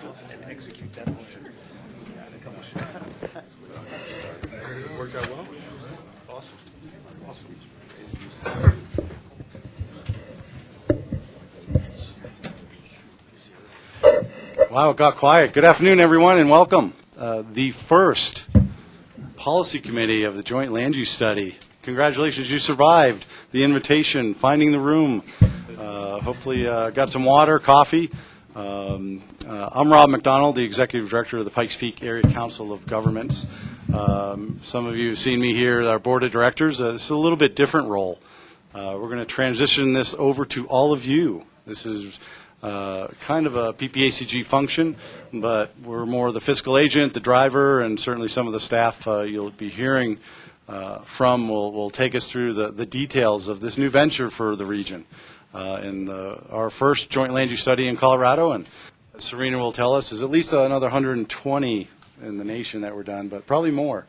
and execute that motion. Worked out well? Awesome. Awesome. Wow, it got quiet. Good afternoon, everyone, and welcome. The first policy committee of the Joint Land Use Study. Congratulations, you survived the invitation, finding the room. Hopefully got some water, coffee. I'm Rob McDonald, the Executive Director of the Pikes Peak Area Council of Governments. Some of you have seen me here at our Board of Directors. It's a little bit different role. We're going to transition this over to all of you. This is kind of a PPACG function, but we're more the fiscal agent, the driver, and certainly some of the staff you'll be hearing from will take us through the details of this new venture for the region. Our first joint land use study in Colorado, and Serena will tell us, is at least another 120 in the nation that were done, but probably more.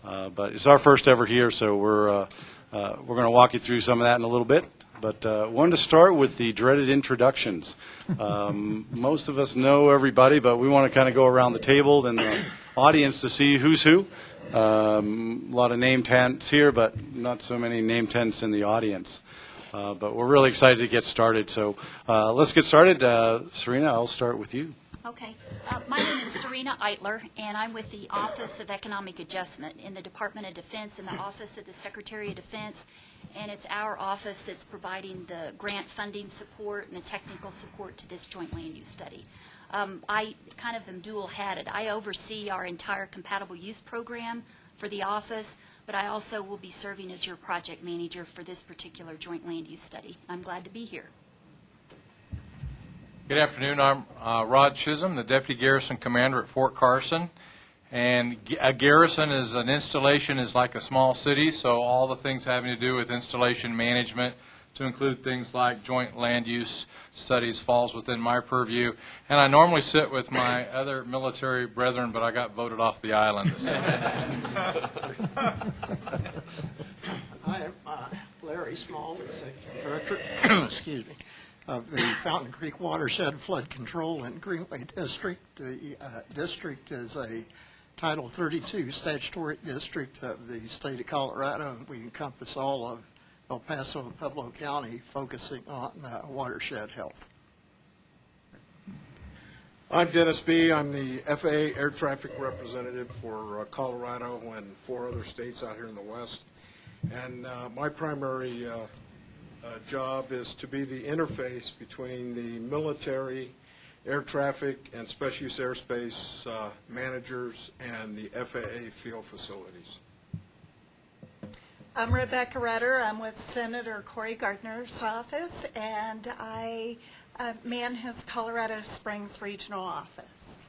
But it's our first ever here, so we're going to walk you through some of that in a little bit. But wanted to start with the dreaded introductions. Most of us know everybody, but we want to kind of go around the table and the audience to see who's who. A lot of name tents here, but not so many name tents in the audience. But we're really excited to get started. So let's get started. Serena, I'll start with you. Okay. My name is Serena Eitler, and I'm with the Office of Economic Adjustment in the Department of Defense and the Office of the Secretary of Defense. And it's our office that's providing the grant funding support and the technical support to this joint land use study. I kind of am dual-hatted. I oversee our entire compatible use program for the office, but I also will be serving as your project manager for this particular joint land use study. I'm glad to be here. Good afternoon. I'm Rod Chisholm, the Deputy Garrison Commander at Fort Carson. And a garrison is an installation is like a small city, so all the things having to do with installation management, to include things like joint land use studies, falls within my purview. And I normally sit with my other military brethren, but I got voted off the island this afternoon. I am Larry Small, Executive Director excuse me, of the Fountain Creek Watershed Flood Control and Greenway District. The district is a Title 32 statutory district of the state of Colorado, and we encompass all of El Paso and Pueblo County, focusing on watershed health. I'm Dennis B. I'm the FAA air traffic representative for Colorado and 4 other states out here in the West. And my primary job is to be the interface between the military, air traffic, and special use airspace managers and the FAA field facilities. I'm Rebecca Rutter. I'm with Senator Cory Gardner's office, and I man his Colorado Springs Regional Office.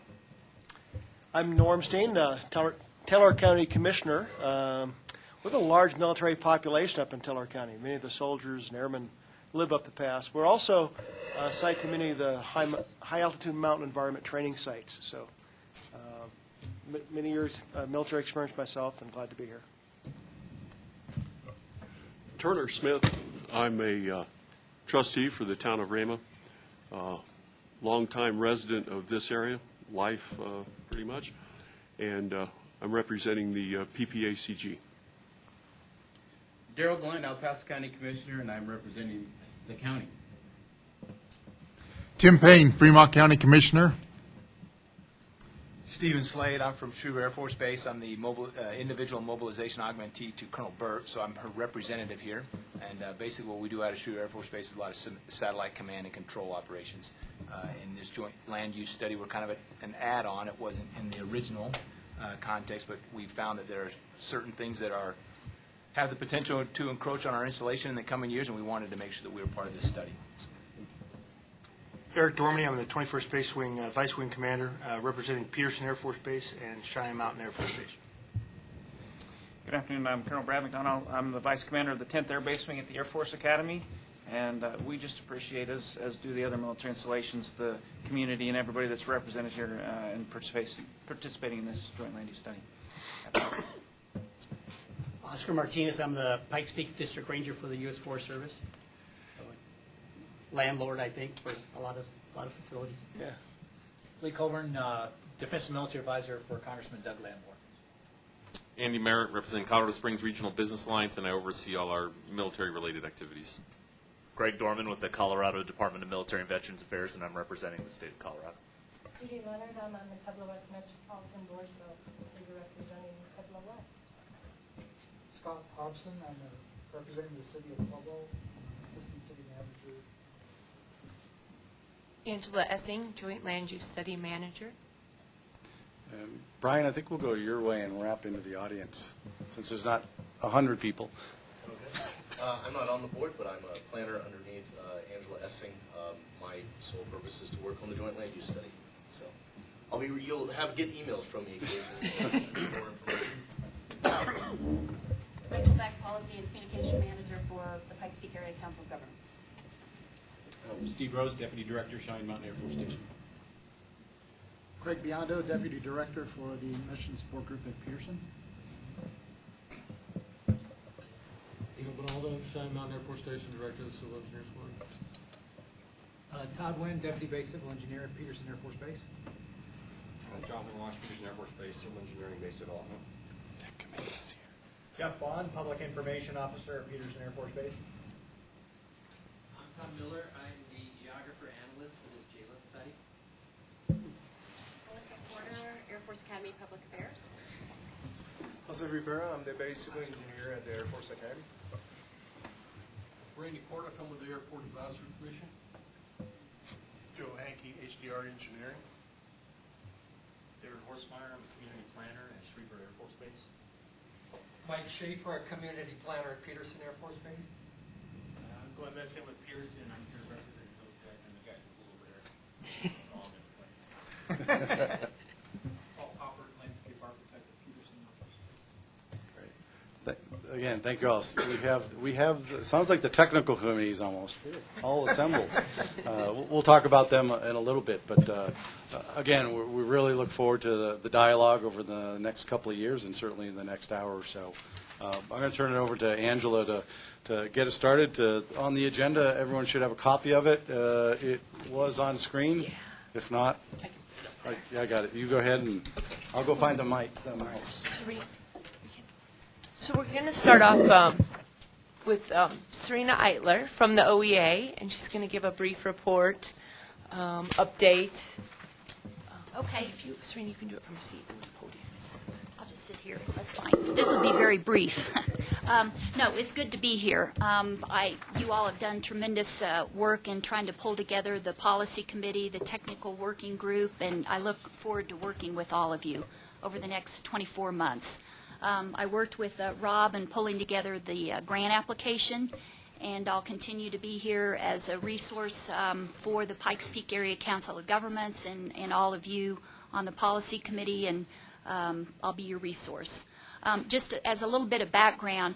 I'm Norm Steen, Teller County Commissioner. We have a large military population up in Teller County. Many of the soldiers and airmen live up the pass. We're also a site to many of the high-altitude mountain environment training sites. So many years military experience myself, and glad to be here. Turner Smith. I'm a trustee for the town of Rama, longtime resident of this area, life pretty much, and I'm representing the PPACG. Darrell Glenn, El Paso County Commissioner, and I'm representing the county. Tim Payne, Fremont County Commissioner. Stephen Slade, I'm from Schriever Air Force Base. I'm the individual mobilization augmentee to Colonel Burt, so I'm her representative here. And basically what we do out of Schriever Air Force Base is a lot of satellite command and control operations. In this joint land use study, we're kind of an add-on. It wasn't in the original context, but we found that there are certain things that have the potential to encroach on our installation in the coming years, and we wanted to make sure that we were part of this study. Eric Dormany, I'm the 21st Space Wing Vice Wing Commander, representing Peterson Air Force Base and Cheyenne Mountain Air Force Base. Good afternoon. I'm Colonel Brad McDonald. I'm the Vice Commander of the 10th Air Base Wing at the Air Force Academy, and we just appreciate, as do the other military installations, the community and everybody that's represented here and participating in this joint land use study. Oscar Martinez, I'm the Pikes Peak District Ranger for the U.S. Forest Service. Landlord, I think, for a lot of facilities. Yes. Lee Coburn, Defense and Military Advisor for Congressman Doug Lamborn. Andy Merritt, representing Colorado Springs Regional Business Alliance, and I oversee all our military-related activities. Greg Dorman with the Colorado Department of Military and Veterans Affairs, and I'm representing the state of Colorado. Judy Leonard, I'm on the Pueblo West Metropolitan Board, so I'll be representing Pueblo West. Scott Hobson, I'm representing the city of Pueblo, Assistant City Manager. Angela Essing, Joint Land Use Study Manager. Brian, I think we'll go your way and wrap into the audience, since there's not 100 people. Okay. I'm not on the board, but I'm a planner underneath Angela Essing. My sole purpose is to work on the joint land use study. So you'll get emails from me occasionally for more information. Rachel Beck, Policy and Communication Manager for the Pikes Peak Area Council of Governments. Steve Rose, Deputy Director, Cheyenne Mountain Air Force Station. Craig Biondo, Deputy Director for the Mission Support Group at Pearson. Dino Bonaldo, Cheyenne Mountain Air Force Station, Director of the Civil Engineer Squad. Todd Wynn, Deputy Base Civil Engineer at Peterson Air Force Base. Jonathan Wash, Peterson Air Force Base, Civil Engineering based at Alamo. Jeff Bond, Public Information Officer at Peterson Air Force Base. I'm Tom Miller. I'm the Geographer Analyst for this JLUS study. Melissa Porter, Air Force Academy Public Affairs. Jose Rivera, I'm the Base Civil Engineer at the Air Force Academy. Randy Porter, I'm with the Airport Advisory Commission. Joe Hankey, HDR Engineering. David Horsemeyer, I'm a Community Planner at Schriever Air Force Base. Mike Schaefer, a Community Planner at Peterson Air Force Base. I'm Glenn Meskin with Pearson. I'm here representing those guys and the guys a little over there. All in place. Paul Popper, Landscape Architect at Peterson Office. Again, thank you all. We have. Sounds like the technical committee is almost all assembled. We'll talk about them in a little bit, but again, we really look forward to the dialogue over the next couple of years, and certainly in the next hour or so. I'm going to turn it over to Angela to get us started. On the agenda, everyone should have a copy of it. It was on screen. Yeah. If not, I got it. You go ahead, and I'll go find the mic. So we're going to start off with Serena Eitler from the OEA, and she's going to give a brief report, update. Okay. Serena, you can do it from your seat. I'll just sit here. That's fine. This will be very brief. No, it's good to be here. You all have done tremendous work in trying to pull together the policy committee, the technical working group, and I look forward to working with all of you over the next 24 months. I worked with Rob in pulling together the grant application, and I'll continue to be here as a resource for the Pikes Peak Area Council of Governments and all of you on the policy committee, and I'll be your resource. Just as a little bit of background,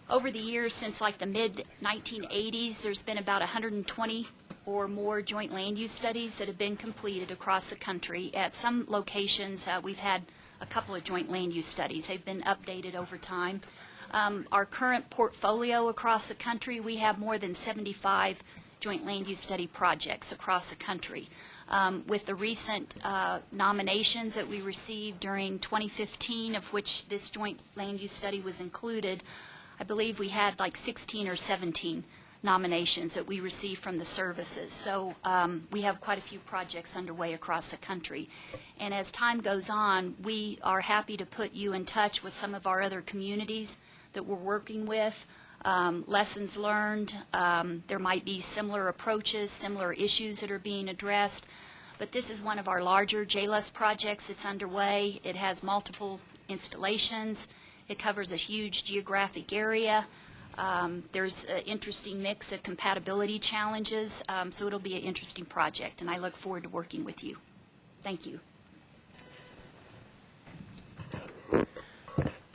over the years since like the mid-1980s, there's been about 120 or more joint land use studies that have been completed across the country. At some locations, we've had a couple of joint land use studies. They've been updated over time. Our current portfolio across the country, we have more than 75 joint land use study projects across the country. With the recent nominations that we received during 2015, of which this joint land use study was included, I believe we had like 16 or 17 nominations that we received from the services. So we have quite a few projects underway across the country. And as time goes on, we are happy to put you in touch with some of our other communities that we're working with, lessons learned. There might be similar approaches, similar issues that are being addressed. But this is one of our larger JLUS projects that's underway. It has multiple installations. It covers a huge geographic area. There's an interesting mix of compatibility challenges, so it'll be an interesting project, and I look forward to working with you. Thank you.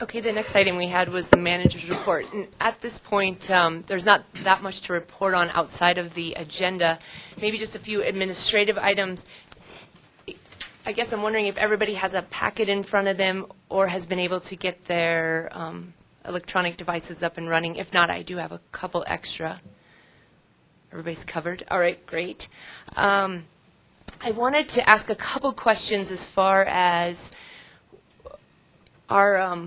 Okay, the next item we had was the manager's report. And at this point, there's not that much to report on outside of the agenda, maybe just a few administrative items. I guess I'm wondering if everybody has a packet in front of them or has been able to get their electronic devices up and running. If not, I do have a couple extra. Everybody's covered. All right, great. I wanted to ask a couple questions as far as our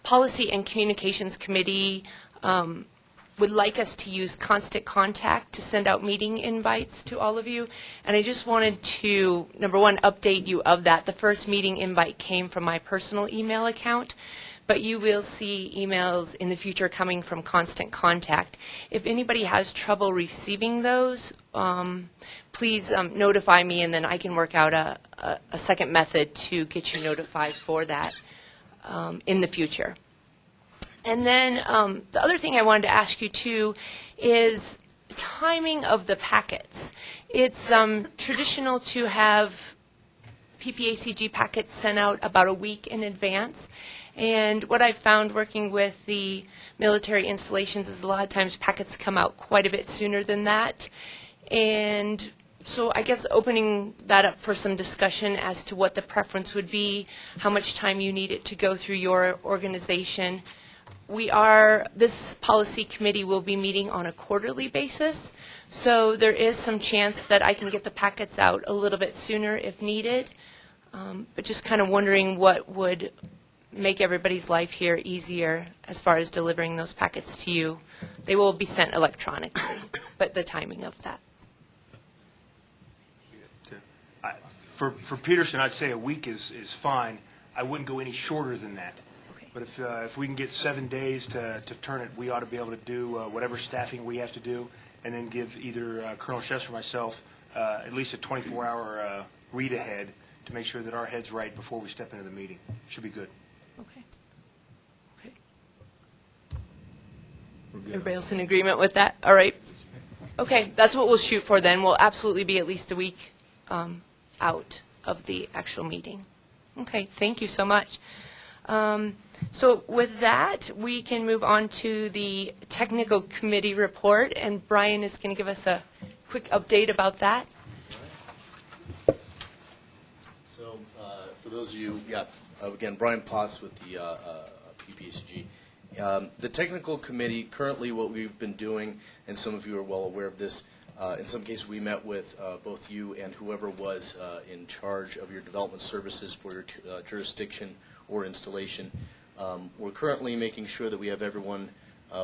Policy and Communications Committee would like us to use Constant Contact to send out meeting invites to all of you. And I just wanted to, number one, update you of that. The first meeting invite came from my personal email account, but you will see emails in the future coming from Constant Contact. If anybody has trouble receiving those, please notify me, and then I can work out a second method to get you notified for that in the future. And then the other thing I wanted to ask you, too, is timing of the packets. It's traditional to have PPACG packets sent out about a week in advance. And what I've found working with the military installations is a lot of times packets come out quite a bit sooner than that. And so I guess opening that up for some discussion as to what the preference would be, how much time you need it to go through your organization. This policy committee will be meeting on a quarterly basis, so there is some chance that I can get the packets out a little bit sooner if needed. But just kind of wondering what would make everybody's life here easier as far as delivering those packets to you. They will be sent electronically, but the timing of that. For Peterson, I'd say a week is fine. I wouldn't go any shorter than that. But if we can get 7 days to turn it, we ought to be able to do whatever staffing we have to do, and then give either Colonel Chefs or myself at least a 24-hour read ahead to make sure that our head's right before we step into the meeting. Should be good. Okay. Okay. Everybody else in agreement with that? All right. Okay, that's what we'll shoot for then. We'll absolutely be at least a week out of the actual meeting. Okay, thank you so much. So with that, we can move on to the technical committee report, and Brian is going to give us a quick update about that. So for those of you, again, Brian Potts with the PPACG. The technical committee, currently what we've been doing, and some of you are well aware of this, in some cases we met with both you and whoever was in charge of your development services for your jurisdiction or installation. We're currently making sure that we have everyone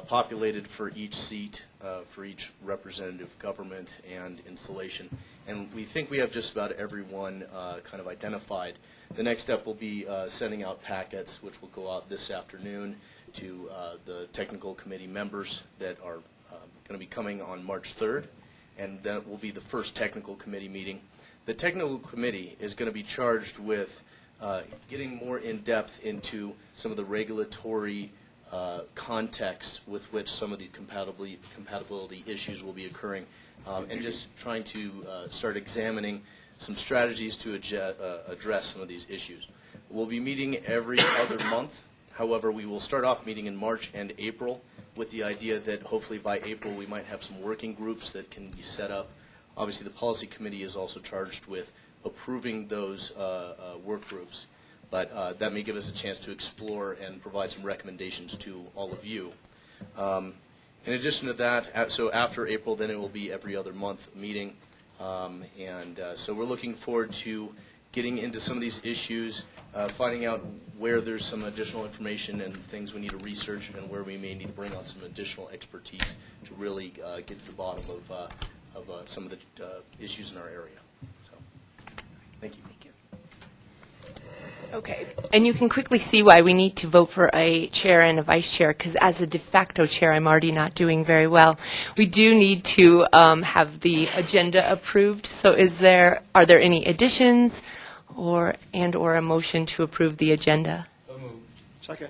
populated for each seat, for each representative government and installation. And we think we have just about everyone kind of identified. The next step will be sending out packets, which will go out this afternoon to the technical committee members that are going to be coming on March 3rd. And that will be the first technical committee meeting. The technical committee is going to be charged with getting more in depth into some of the regulatory context with which some of the compatibility issues will be occurring, and just trying to start examining some strategies to address some of these issues. We'll be meeting every other month. However, we will start off meeting in March and April with the idea that hopefully by April we might have some working groups that can be set up. Obviously, the policy committee is also charged with approving those work groups, but that may give us a chance to explore and provide some recommendations to all of you. In addition to that, so after April, then it will be every other month meeting, and so we're looking forward to getting into some of these issues, finding out where there's some additional information and things we need to research, and where we may need to bring on some additional expertise to really get to the bottom of some of the issues in our area. Thank you. Thank you. Okay. And you can quickly see why we need to vote for a chair and a vice chair, because as a de facto chair, I'm already not doing very well. We do need to have the agenda approved. So are there any additions or a motion to approve the agenda? So moved. Second.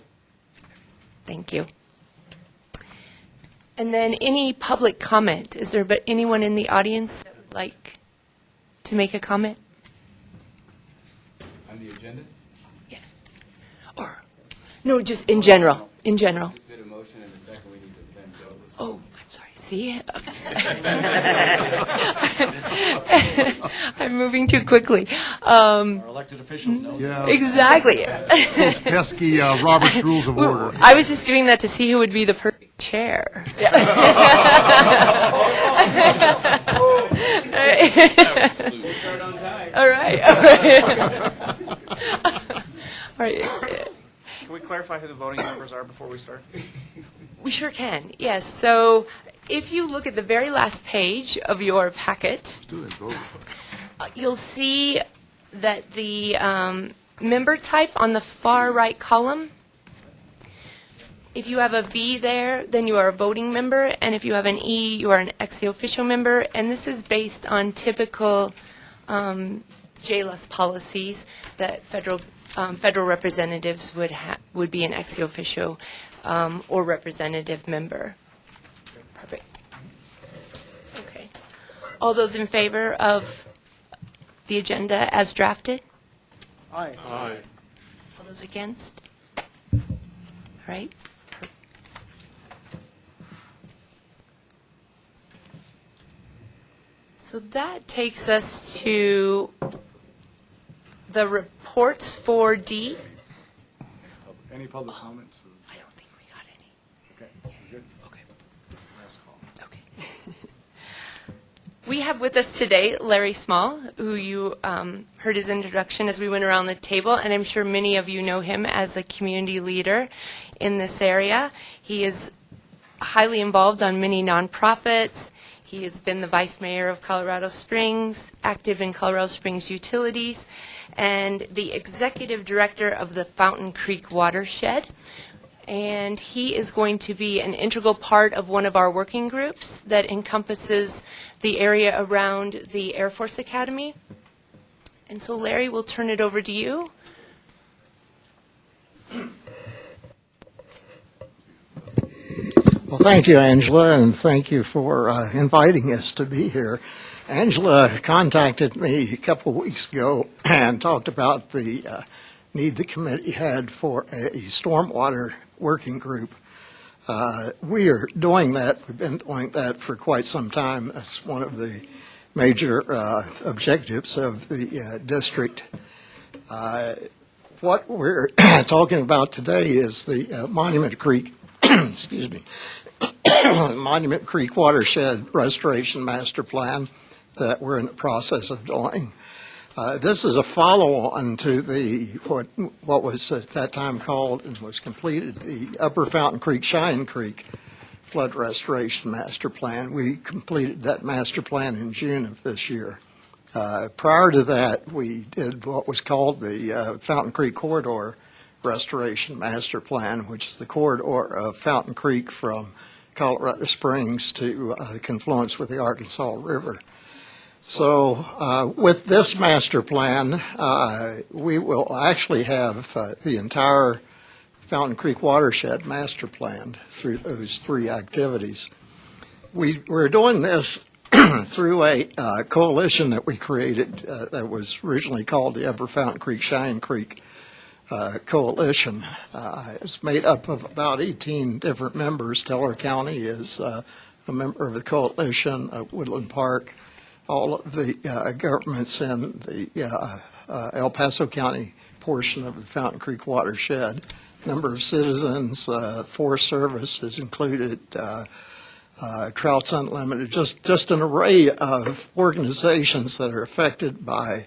Thank you. And then any public comment? Is there anyone in the audience that would like to make a comment? On the agenda? Yeah. Or, no, just in general. In general. There's been a motion and a second. We need to then go. Oh, I'm sorry. See? I'm moving too quickly. Our elected officials know. Yeah. Exactly. Those pesky Robert's Rules of Order. I was just doing that to see who would be the perfect chair. right. Start on time. All right. All right. All right. Can we clarify who the voting members are before we start? We sure can, yes. So if you look at the very last page of your packet, you'll see that the member type on the far right column, if you have a V there, then you are a voting member, and if you have an E, you are an ex officio member, and this is based on typical JLUS policies that federal representatives would be an ex officio or representative member. Perfect. Okay. All those in favor of the agenda as drafted? Aye. Aye. All those against? All right. So that takes us to the reports for D. Any public comments? I don't think we got any. Okay, we're good. Okay. Last call. Okay. We have with us today Larry Small, who you heard his introduction as we went around the table, and I'm sure many of you know him as a community leader in this area. He is highly involved on many nonprofits. He has been the vice mayor of Colorado Springs, active in Colorado Springs Utilities, and the executive director of the Fountain Creek Watershed. And he is going to be an integral part of one of our working groups that encompasses the area around the Air Force Academy. And so, Larry, we'll turn it over to you. Well, thank you, Angela, and thank you for inviting us to be here. Angela contacted me a couple of weeks ago and talked about the need the committee had for a stormwater working group. We are doing that. We've been doing that for quite some time. That's one of the major objectives of the district. What we're talking about today is the Monument Creek, excuse me, Monument Creek Watershed Restoration Master Plan that we're in the process of doing. This is a follow-on to what was at that time called and was completed the Upper Fountain Creek, Cheyenne Creek Flood Restoration Master Plan. We completed that master plan in June of this year. Prior to that, we did what was called the Fountain Creek Corridor Restoration Master Plan, which is the corridor of Fountain Creek from Colorado Springs to the confluence with the Arkansas River. So with this master plan, we will actually have the entire Fountain Creek Watershed master plan through those three activities. We're doing this through a coalition that we created that was originally called the Upper Fountain Creek, Cheyenne Creek Coalition. It's made up of about 18 different members. Teller County is a member of the coalition, Woodland Park, all of the governments in the El Paso County portion of the Fountain Creek watershed. Number of citizens, Forest Service is included, Trouts Unlimited, just an array of organizations that are affected by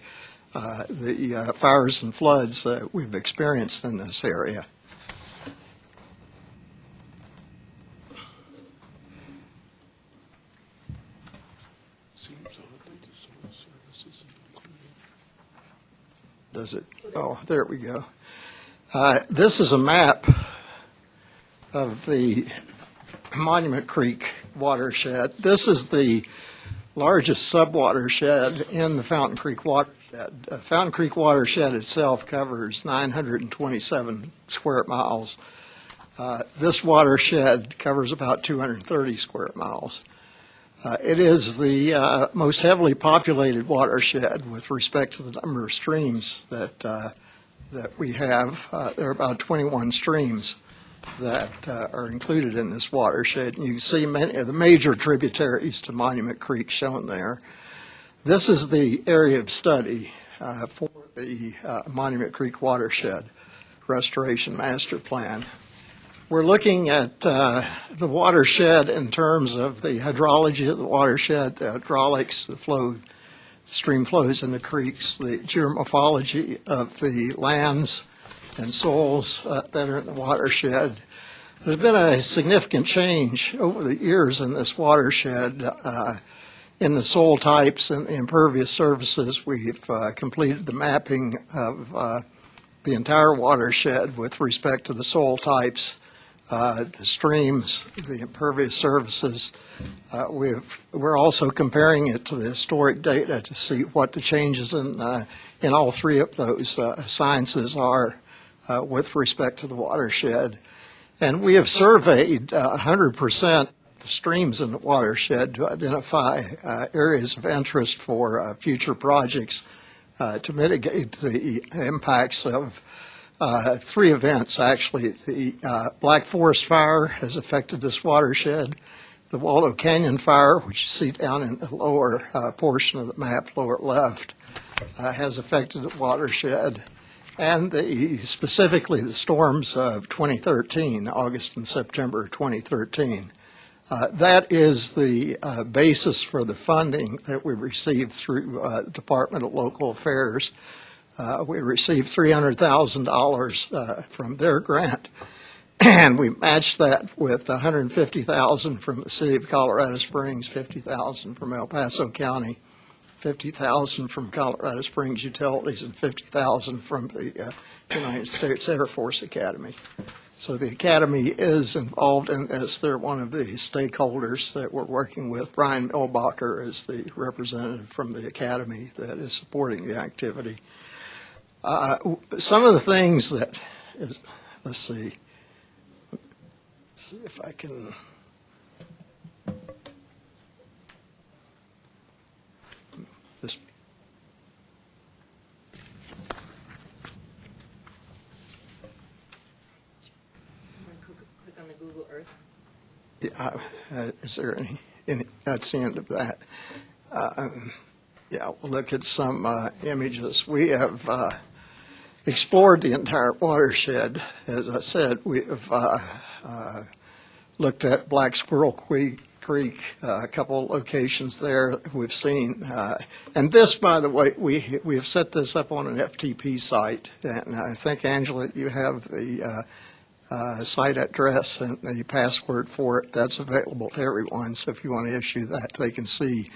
the fires and floods that we've experienced in this area. Does it? Oh, there we go. This is a map of the Monument Creek watershed. This is the largest subwatershed in the Fountain Creek watershed. Fountain Creek watershed itself covers 927 square miles. This watershed covers about 230 square miles. It is the most heavily populated watershed with respect to the number of streams that we have. There are about 21 streams that are included in this watershed. And you can see many of the major tributaries to Monument Creek shown there. This is the area of study for the Monument Creek Watershed Restoration Master Plan. We're looking at the watershed in terms of the hydrology of the watershed, the hydraulics, the flow stream flows into creeks, the geomorphology of the lands and soils that are in the watershed. There's been a significant change over the years in this watershed in the soil types and the impervious surfaces. We've completed the mapping of the entire watershed with respect to the soil types, the streams, the impervious surfaces. We're also comparing it to the historic data to see what the changes in all three of those sciences are with respect to the watershed. And we have surveyed 100% the streams in the watershed to identify areas of interest for future projects to mitigate the impacts of three events, actually. The Black Forest Fire has affected this watershed. The Waldo Canyon Fire, which you see down in the lower portion of the map, lower left, has affected the watershed. And specifically the storms of 2013, August and September 2013. That is the basis for the funding that we received through the Department of Local Affairs. We received $300,000 from their grant, and we matched that with $150,000 from the City of Colorado Springs, $50,000 from El Paso County, $50,000 from Colorado Springs Utilities, and $50,000 from the United States Air Force Academy. So the Academy is involved in this. They're one of the stakeholders that we're working with. Brian Milbacher is the representative from the Academy that is supporting the activity. Some of the things that is, let's see if I can. Click on the Google Earth. Is there any? That's the end of that. Yeah, we'll look at some images. We have explored the entire watershed. As I said, we have looked at Black Squirrel Creek, a couple locations there we've seen. And this, by the way, we have set this up on an FTP site. And I think, Angela, you have the site address and the password for it. That's available to everyone. So if you want to issue that, they can see.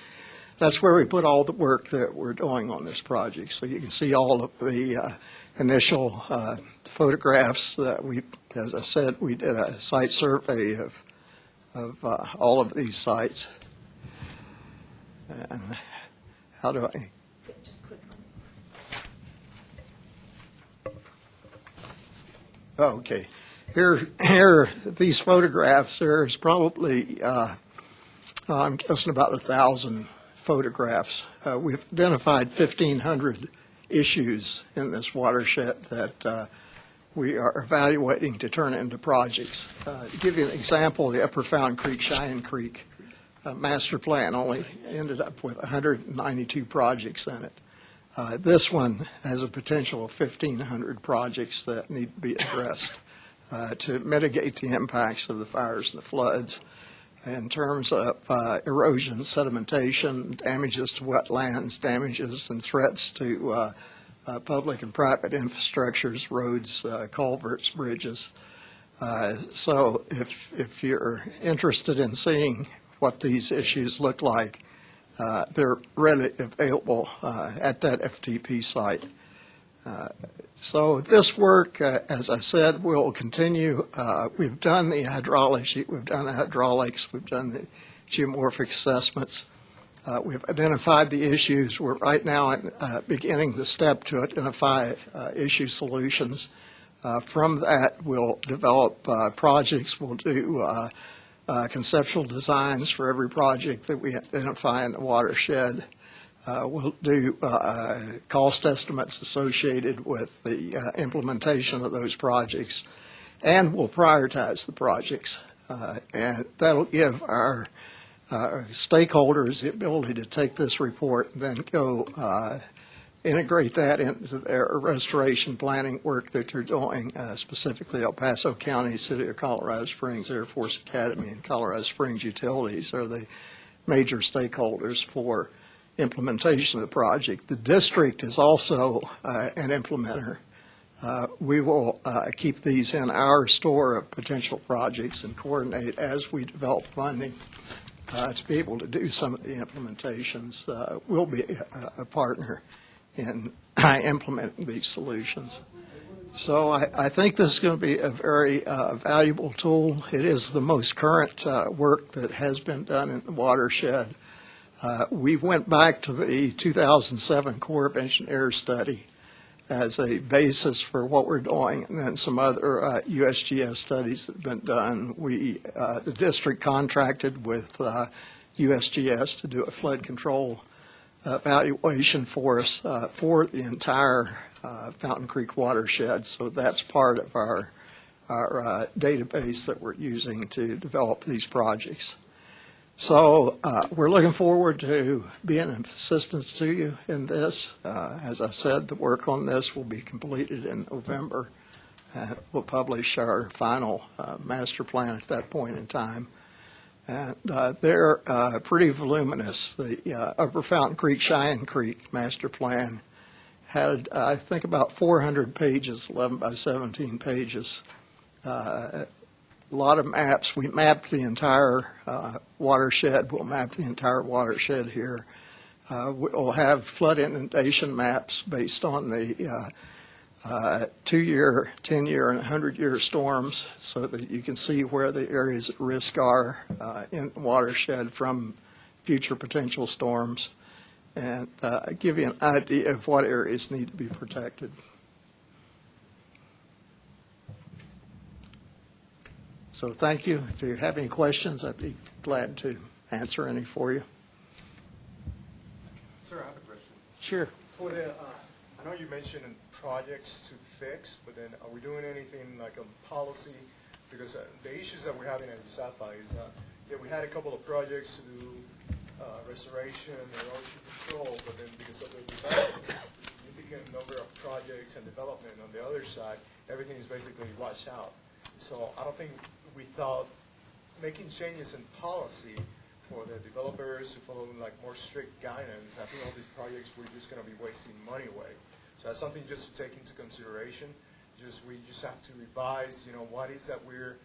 That's where we put all the work that we're doing on this project. So you can see all of the initial photographs that we, as I said, we did a site survey of all of these sites. And how do I? Just click on it. Oh, okay. Here, these photographs, there's probably, I'm guessing about 1,000 photographs. We've identified 1,500 issues in this watershed that we are evaluating to turn into projects. To give you an example, the Upper Fountain Creek, Cheyenne Creek master plan only ended up with 192 projects in it. This one has a potential of 1,500 projects that need to be addressed to mitigate the impacts of the fires and the floods in terms of erosion, sedimentation, damages to wetlands, damages and threats to public and private infrastructures, roads, culverts, bridges. So if you're interested in seeing what these issues look like, they're readily available at that FTP site. So this work, as I said, will continue. We've done the hydrology, we've done the hydraulics, we've done the geomorphic assessments. We've identified the issues. We're right now beginning the step to identify issue solutions. From that, we'll develop projects. We'll do conceptual designs for every project that we identify in the watershed. We'll do cost estimates associated with the implementation of those projects, and we'll prioritize the projects. And that'll give our stakeholders the ability to take this report and then go integrate that into their restoration planning work that they're doing, specifically El Paso County, City of Colorado Springs, Air Force Academy, and Colorado Springs Utilities are the major stakeholders for implementation of the project. The district is also an implementer. We will keep these in our store of potential projects and coordinate as we develop funding to be able to do some of the implementations. We'll be a partner in implementing these solutions. So I think this is going to be a very valuable tool. It is the most current work that has been done in the watershed. We went back to the 2007 Corps of Engineers study as a basis for what we're doing, and then some other USGS studies that have been done. The district contracted with USGS to do a flood control evaluation for us for the entire Fountain Creek watershed. So that's part of our database that we're using to develop these projects. So we're looking forward to being of assistance to you in this. As I said, the work on this will be completed in November. We'll publish our final master plan at that point in time. And they're pretty voluminous. The Upper Fountain Creek, Cheyenne Creek master plan had, I think, about 400 pages, 11 by 17 pages. A lot of maps. We mapped the entire watershed. We'll map the entire watershed here. We'll have flood inundation maps based on the 2-year, 10-year, and 100-year storms so that you can see where the areas at risk are in the watershed from future potential storms, and give you an idea of what areas need to be protected. So thank you. If you have any questions, I'd be glad to answer any for you. Sir, I have a question. Sure. For the, I know you mentioned projects to fix, but then are we doing anything like a policy? Because the issues that we're having at USAFA is, yeah, we had a couple of projects to do restoration and erosion control, but then because of the development, significant number of projects and development on the other side, everything is basically washed out. So I don't think we thought making changes in policy for the developers to follow like more strict guidance. I think all these projects we're just going to be wasting money away. So that's something just to take into consideration. We just have to revise, what is that we're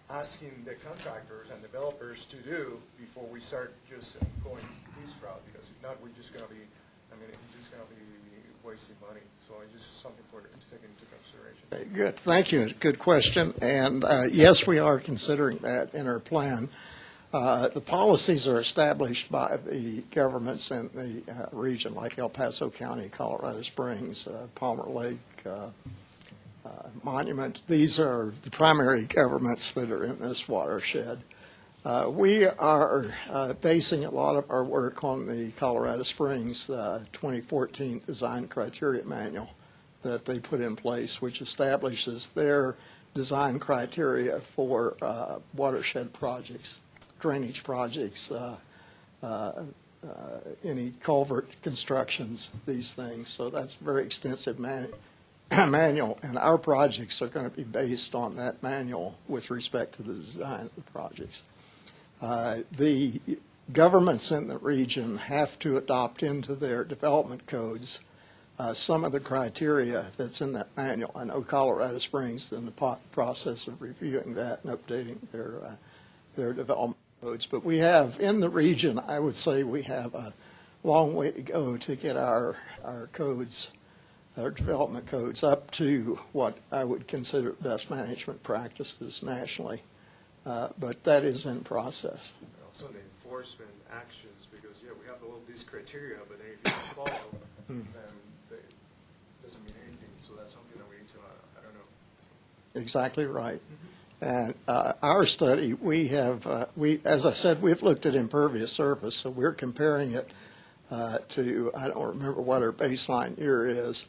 asking the contractors and developers to do before we start just going this route. Because if not, we're just going to be, it's just going to be wasting money. So it's just something to take into consideration. Good. Thank you. Good question. And yes, we are considering that in our plan. The policies are established by the governments in the region, like El Paso County, Colorado Springs, Palmer Lake, Monument. These are the primary governments that are in this watershed. We are basing a lot of our work on the Colorado Springs 2014 Design Criteria Manual that they put in place, which establishes their design criteria for watershed projects, drainage projects, any culvert constructions, these things. So that's a very extensive manual, and our projects are going to be based on that manual with respect to the design of the projects. The governments in the region have to adopt into their development codes some of the criteria that's in that manual. I know Colorado Springs is in the process of reviewing that and updating their development codes. But we have, in the region, I would say we have a long way to go to get our codes, our development codes, up to what I would consider best management practices nationally. But that is in process. Also the enforcement actions, because we have all these criteria, but then if you don't follow, then it doesn't mean anything. So that's something that we need to, I don't know. So. Exactly right. And our study, we have, as I said, we've looked at impervious surface, so we're comparing it to, I don't remember what our baseline year is,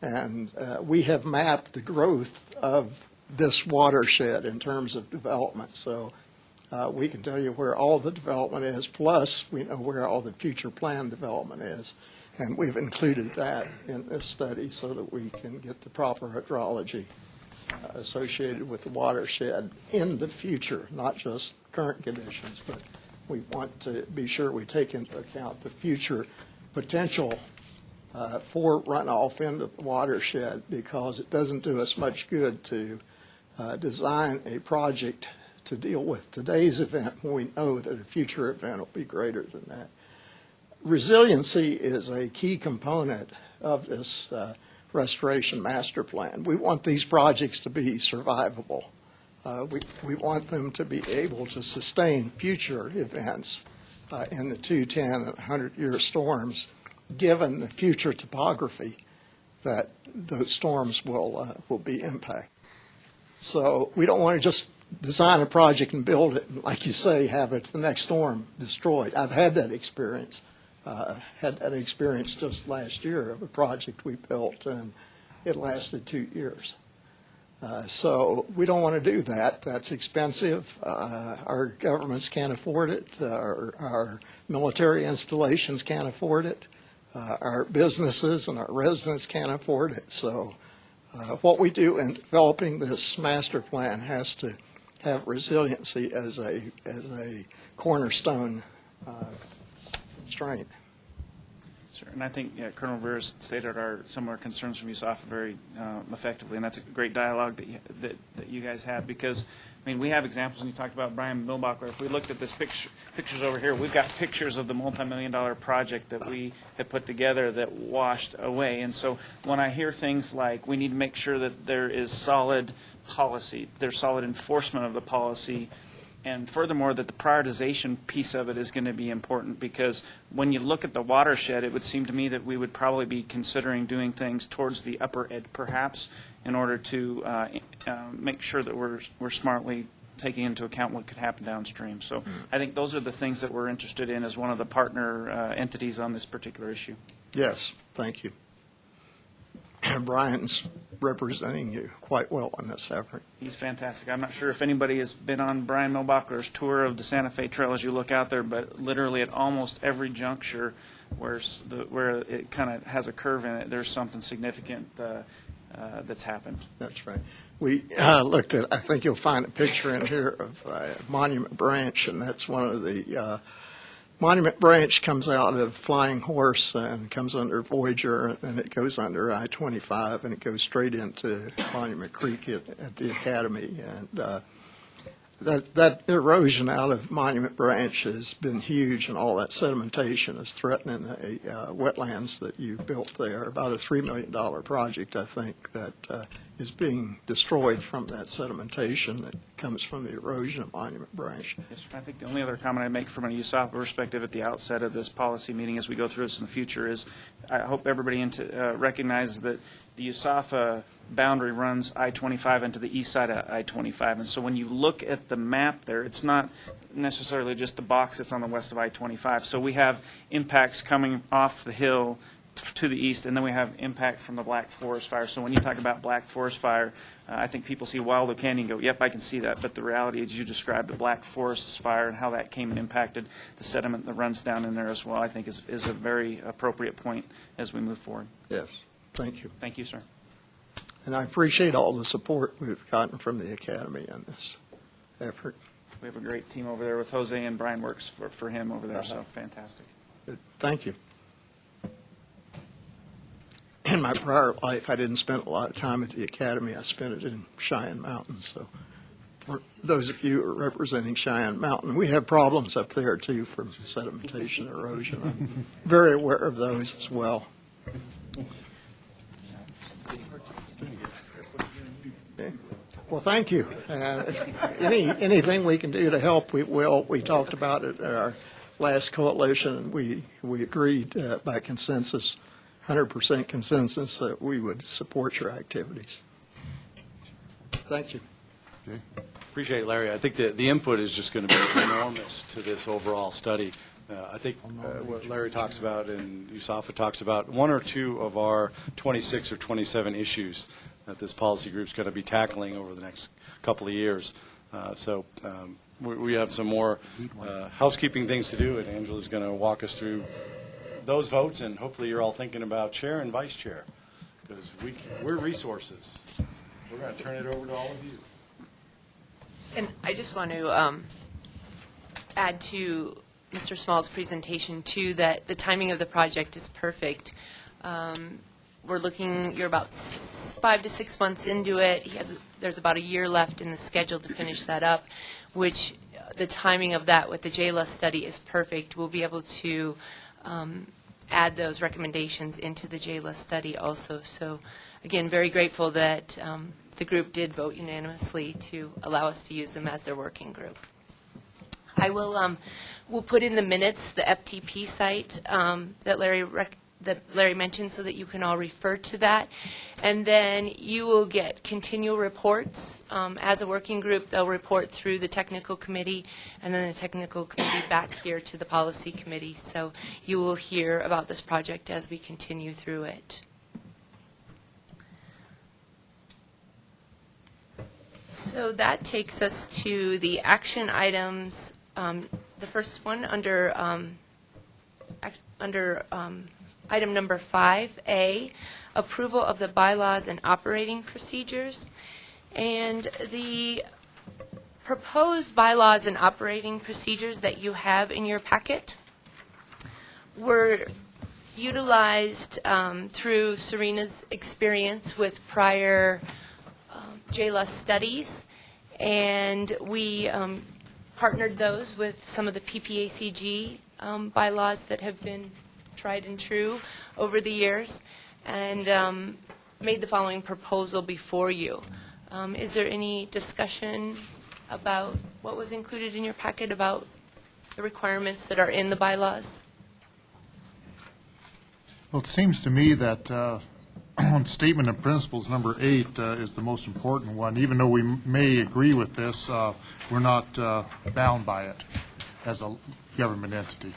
and we have mapped the growth of this watershed in terms of development. So we can tell you where all the development is, plus we know where all the future planned development is. And we've included that in this study so that we can get the proper hydrology associated with the watershed in the future, not just current conditions, but we want to be sure we take into account the future potential for runoff into the watershed, because it doesn't do us much good to design a project to deal with today's event when we know that a future event will be greater than that. Resiliency is a key component of this restoration master plan. We want these projects to be survivable. We want them to be able to sustain future events in the 2, 10, and 100-year storms, given the future topography that those storms will be impacted. So we don't want to just design a project and build it, and like you say, have it the next storm destroyed. I've had that experience. Had that experience just last year of a project we built, and it lasted 2 years. So we don't want to do that. That's expensive. Our governments can't afford it. Our military installations can't afford it. Our businesses and our residents can't afford it. So what we do in developing this master plan has to have resiliency as a cornerstone constraint. Sure, and I think Colonel Rivera stated some of our concerns from USAFA very effectively, and that's a great dialogue that you guys had, because, I mean, we have examples, and you talked about Brian Milbacher. If we looked at this pictures over here, we've got pictures of the multi-million-dollar project that we have put together that washed away. And so when I hear things like we need to make sure that there is solid policy, there's solid enforcement of the policy, and furthermore, that the prioritization piece of it is going to be important, because when you look at the watershed, it would seem to me that we would probably be considering doing things towards the upper edge, perhaps, in order to make sure that we're smartly taking into account what could happen downstream. So I think those are the things that we're interested in as one of the partner entities on this particular issue. Yes, thank you. Brian's representing you quite well in this effort. He's fantastic. I'm not sure if anybody has been on Brian Milbacher's tour of the Santa Fe Trail as you look out there, but literally at almost every juncture where it kind of has a curve in it, there's something significant that's happened. That's right. We looked at, I think you'll find a picture in here of Monument Branch, and that's one of the Monument Branch comes out of Flying Horse and comes under Voyager, and it goes under I-25, and it goes straight into Monument Creek at the Academy. And that erosion out of Monument Branch has been huge, and all that sedimentation is threatening the wetlands that you built there. About a $3 million project, I think, that is being destroyed from that sedimentation that comes from the erosion of Monument Branch. Yes, I think the only other comment I make from a USAFA perspective at the outset of this policy meeting as we go through this in the future is I hope everybody recognizes that the USAFA boundary runs I-25 into the east side of I-25. And so when you look at the map there, it's not necessarily just the box that's on the west of I-25. So we have impacts coming off the hill to the east, and then we have impact from the Black Forest Fire. So when you talk about Black Forest Fire, I think people see Waldo Canyon and go, yep, I can see that. But the reality, as you described, the Black Forest Fire and how that came and impacted the sediment that runs down in there as well, I think is a very appropriate point as we move forward. Yes, thank you. Thank you, sir. And I appreciate all the support we've gotten from the Academy on this effort. We have a great team over there with Jose, and Brian works for him over there, so fantastic. Good. Thank you. In my prior life, I didn't spend a lot of time at the Academy. I spent it in Cheyenne Mountain. So for those of you who are representing Cheyenne Mountain, we have problems up there, too, from sedimentation, erosion. I'm very aware of those as well. Okay. Well, thank you. Anything we can do to help, we will. We talked about it at our last coalition, and we agreed by consensus, 100% consensus, that we would support your activities. Thank you. Okay. Appreciate it, Larry. I think the input is just going to be enormous to this overall study. I think what Larry talks about and USAFA talks about, one or two of our 26 or 27 issues that this policy group is going to be tackling over the next couple of years. We have some more housekeeping things to do, and Angela's going to walk us through those votes, and hopefully you're all thinking about chair and vice chair, because we're resources. We're going to turn it over to all of you. And I just want to add to Mr. Small's presentation too, that the timing of the project is perfect. We're looking, you're about 5 to 6 months into it. There's about a year left in the schedule to finish that up, which the timing of that with the JLUS study is perfect. We'll be able to add those recommendations into the JLUS study also. So again, very grateful that the group did vote unanimously to allow us to use them as their working group. I will we'll put in the minutes the FTP site that Larry mentioned so that you can all refer to that. And then you will get continual reports. As a working group, they'll report through the technical committee and then the technical committee back here to the policy committee. So you will hear about this project as we continue through it. So that takes us to the action items. The first one under item number 5A, approval of the bylaws and operating procedures. And the proposed bylaws and operating procedures that you have in your packet were utilized through Serena's experience with prior JLUS studies, and we partnered those with some of the PPACG bylaws that have been tried and true over the years, and made the following proposal before you. Is there any discussion about what was included in your packet about the requirements that are in the bylaws? Well, it seems to me that statement of principles number 8 is the most important one. Even though we may agree with this, we're not bound by it as a government entity.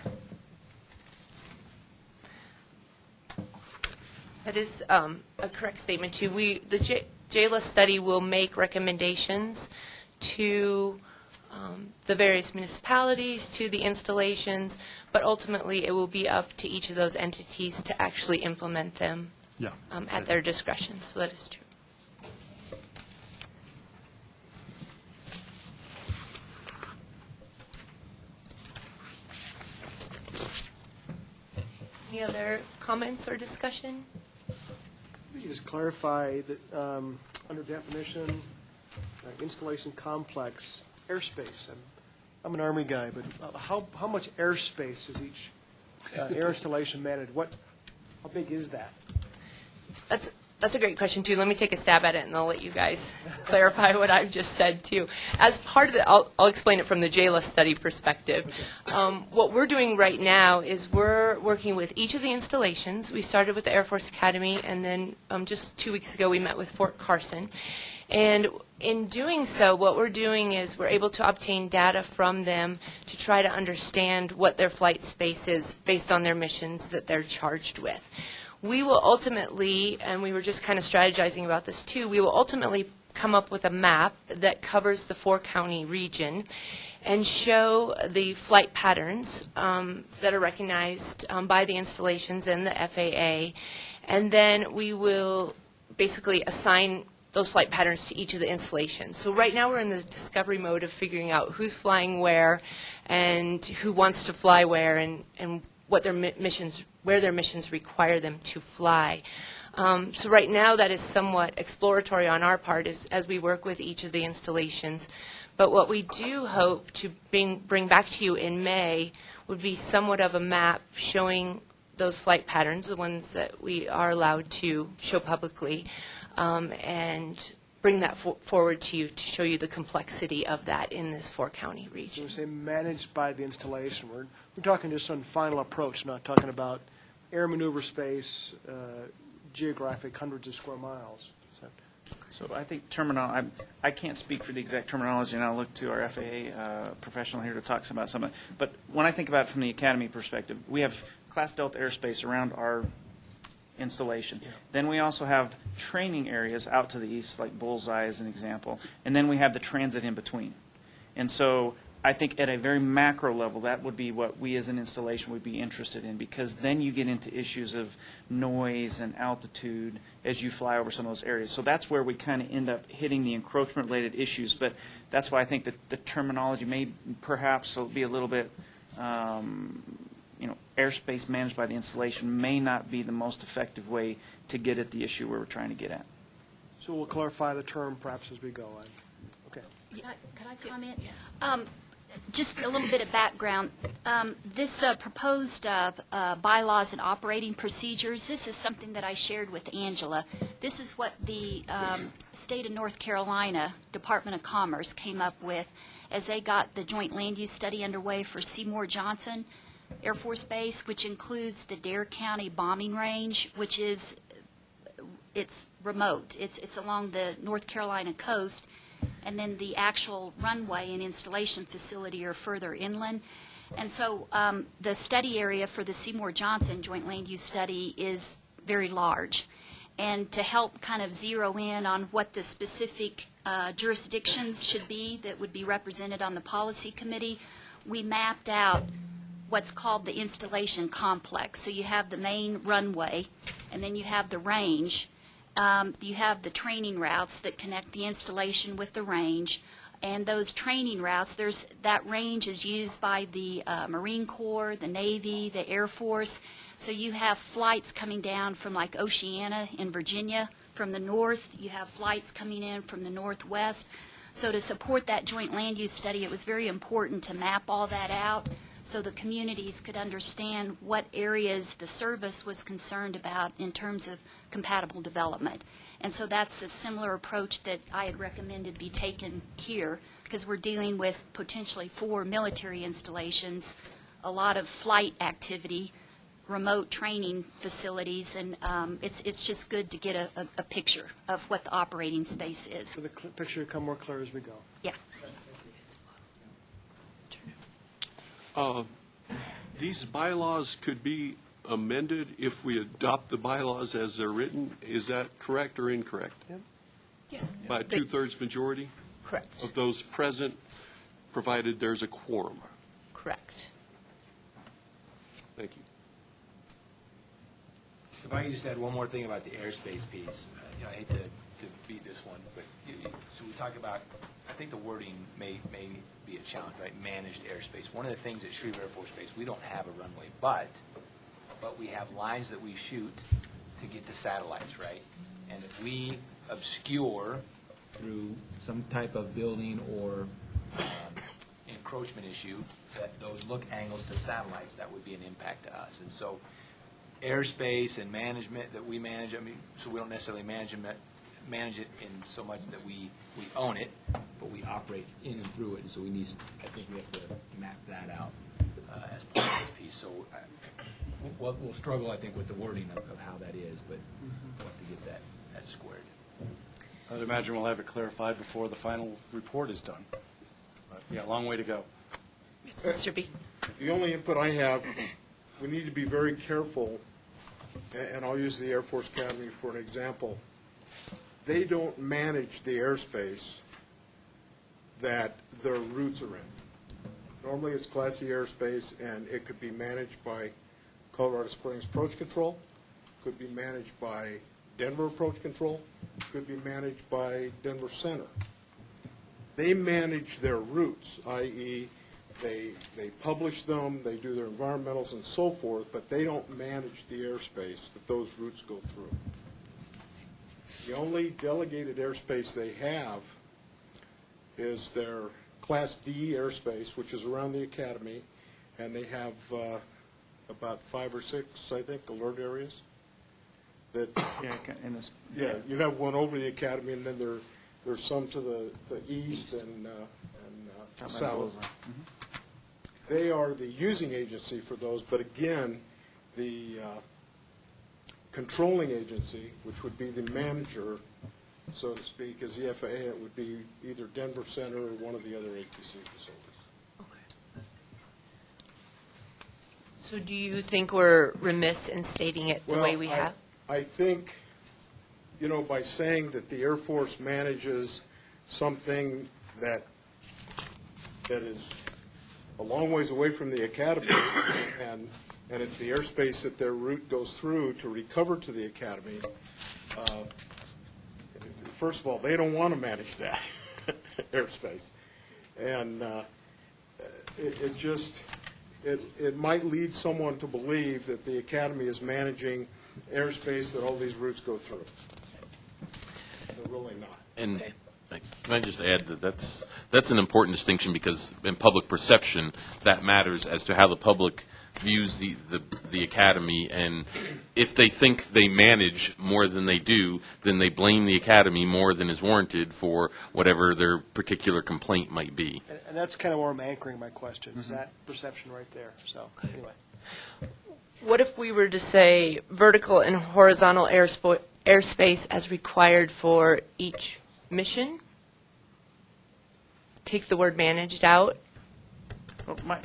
That is a correct statement, too. The JLUS study will make recommendations to the various municipalities, to the installations, but ultimately it will be up to each of those entities to actually implement them at their discretion. So that is true. Any other comments or discussion? Could you just clarify that under definition, installation complex, airspace? I'm an Army guy, but how much airspace is each air installation managed? How big is that? That's a great question, too. Let me take a stab at it, and I'll let you guys clarify what I've just said, too. As part of the, I'll explain it from the JLUS study perspective. Okay. What we're doing right now is we're working with each of the installations. We started with the Air Force Academy, and then just 2 weeks ago we met with Fort Carson. And in doing so, what we're doing is we're able to obtain data from them to try to understand what their flight space is based on their missions that they're charged with. We will ultimately, and we were just kind of strategizing about this too, we will ultimately come up with a map that covers the 4-county region and show the flight patterns that are recognized by the installations and the FAA. And then we will basically assign those flight patterns to each of the installations. So right now we're in the discovery mode of figuring out who's flying where and who wants to fly where and what their missions, where their missions require them to fly. So right now that is somewhat exploratory on our part as we work with each of the installations. But what we do hope to bring back to you in May would be somewhat of a map showing those flight patterns, the ones that we are allowed to show publicly, and bring that forward to you to show you the complexity of that in this 4-county region. So we say managed by the installation. We're talking just on final approach, not talking about air maneuver space, geographic hundreds of square miles. So I think I can't speak for the exact terminology, and I'll look to our FAA professional here to talk about some of it. But when I think about it from the Academy perspective, we have Class Delta airspace around our installation. Yeah. Then we also have training areas out to the east, like Bullseye as an example. And then we have the transit in between. And so I think at a very macro level, that would be what we as an installation would be interested in, because then you get into issues of noise and altitude as you fly over some of those areas. So that's where we kind of end up hitting the encroachment-related issues. But that's why I think that the terminology may perhaps be a little bit airspace managed by the installation may not be the most effective way to get at the issue we're trying to get at. So we'll clarify the term perhaps as we go. Okay. Could I comment? Just a little bit of background. This proposed bylaws and operating procedures, this is something that I shared with Angela. This is what the state of North Carolina Department of Commerce came up with as they got the joint land use study underway for Seymour Johnson Air Force Base, which includes the Dare County bombing range, which is, it's remote. It's along the North Carolina coast, and then the actual runway and installation facility are further inland. And so the study area for the Seymour Johnson Joint Land Use Study is very large. And to help kind of zero in on what the specific jurisdictions should be that would be represented on the policy committee, we mapped out what's called the installation complex. So you have the main runway, and then you have the range. You have the training routes that connect the installation with the range. And those training routes, that range is used by the Marine Corps, the Navy, the Air Force. So you have flights coming down from like Oceana in Virginia from the north. You have flights coming in from the northwest. So to support that joint land use study, it was very important to map all that out so the communities could understand what areas the service was concerned about in terms of compatible development. And so that's a similar approach that I had recommended be taken here, because we're dealing with potentially 4 military installations, a lot of flight activity, remote training facilities, and it's just good to get a picture of what the operating space is. So the picture will become more clear as we go. Yeah. These bylaws could be amended if we adopt the bylaws as they're written. Is that correct or incorrect? Yes. By a two-thirds majority? Correct. Of those present, provided there's a quorum. Correct. Thank you. If I could just add one more thing about the airspace piece. I hate to beat this one, but so we talk about, I think the wording may be a challenge, right? Managed airspace. One of the things at Shreve Air Force Base, we don't have a runway, but we have lines that we shoot to get to satellites, right? And if we obscure through some type of building or encroachment issue that those look angles to satellites, that would be an impact to us. And so airspace and management that we manage, so we don't necessarily manage it in so much that we own it, but we operate in and through it, and so I think we have to map that out as part of this piece. So we'll struggle, I think, with the wording of how that is, but we'll have to get that squared. I'd imagine we'll have it clarified before the final report is done. But, yeah, long way to go. Yes, Mr. B. The only input I have, we need to be very careful, and I'll use the Air Force Academy for an example. They don't manage the airspace that their routes are in. Normally, it's Class C airspace, and it could be managed by Colorado Springs Approach Control, could be managed by Denver Approach Control, could be managed by Denver Center. They manage their routes, i.e., they publish them, they do their environmentals and so forth, but they don't manage the airspace that those routes go through. The only delegated airspace they have is their Class D airspace, which is around the academy, and they have about 5 or 6, I think, alert areas. That yeah, you have one over the academy, and then there's some to the east and south. They are the using agency for those, but again, the controlling agency, which would be the manager, so to speak, is the FAA. It would be either Denver Center or one of the other ATC facilities. Okay. So do you think we're remiss in stating it the way we have? I think, by saying that the Air Force manages something that is a long ways away from the academy, and it's the airspace that their route goes through to recover to the academy. First of all, they don't want to manage that airspace. And it just, it might lead someone to believe that the academy is managing airspace that all these routes go through. They're really not. And can I just add that that's an important distinction, because in public perception, that matters as to how the public views the academy, and if they think they manage more than they do, then they blame the academy more than is warranted for whatever their particular complaint might be. And that's kind of where I'm anchoring my question, is that perception right there. So, anyway. What if we were to say vertical and horizontal airspace as required for each mission? Take the word managed out? Well,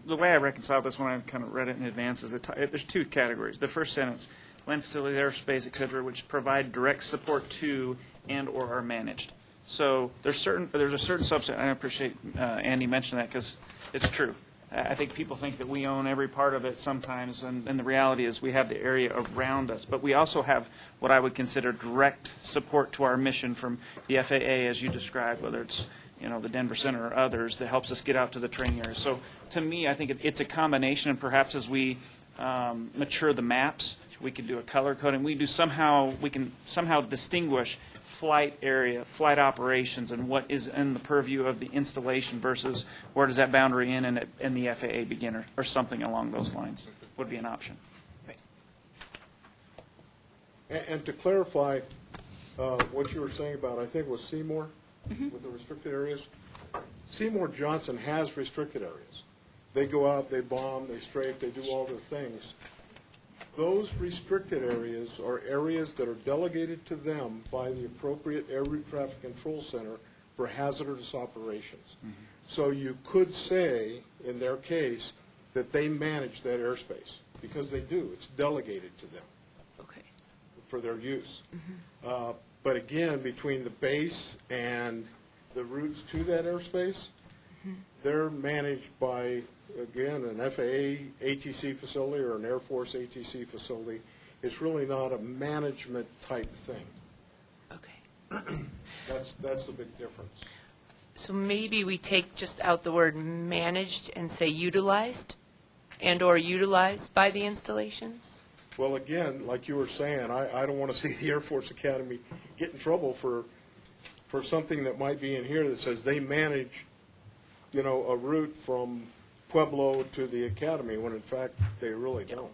the way I reconcile this when I kind of read it in advance is there's two categories. The first sentence, land facilities, airspace, et cetera, which provide direct support to and or are managed. So there's a certain subset. I appreciate Andy mentioning that, because it's true. I think people think that we own every part of it sometimes, and the reality is we have the area around us. But we also have what I would consider direct support to our mission from the FAA, as you described, whether it's the Denver Center or others, that helps us get out to the training areas. So to me, I think it's a combination, and perhaps as we mature the maps, we can do a color coding. We can somehow distinguish flight area, flight operations, and what is in the purview of the installation versus where does that boundary end and the FAA begin, or something along those lines would be an option. And to clarify what you were saying about, I think it was Seymour with the restricted areas. Seymour Johnson has restricted areas. They go out, they bomb, they strafe, they do all the things. Those restricted areas are areas that are delegated to them by the appropriate Air Route Traffic Control Center for hazardous operations. So you could say, in their case, that they manage that airspace, because they do. It's delegated to them for their use. But again, between the base and the routes to that airspace, they're managed by, again, an FAA ATC facility or an Air Force ATC facility. It's really not a management type thing. Okay. That's the big difference. So maybe we take just out the word managed and say utilized and or utilized by the installations? Well, again, like you were saying, I don't want to see the Air Force Academy get in trouble for something that might be in here that says they manage, a route from Pueblo to the Academy, when in fact they really don't.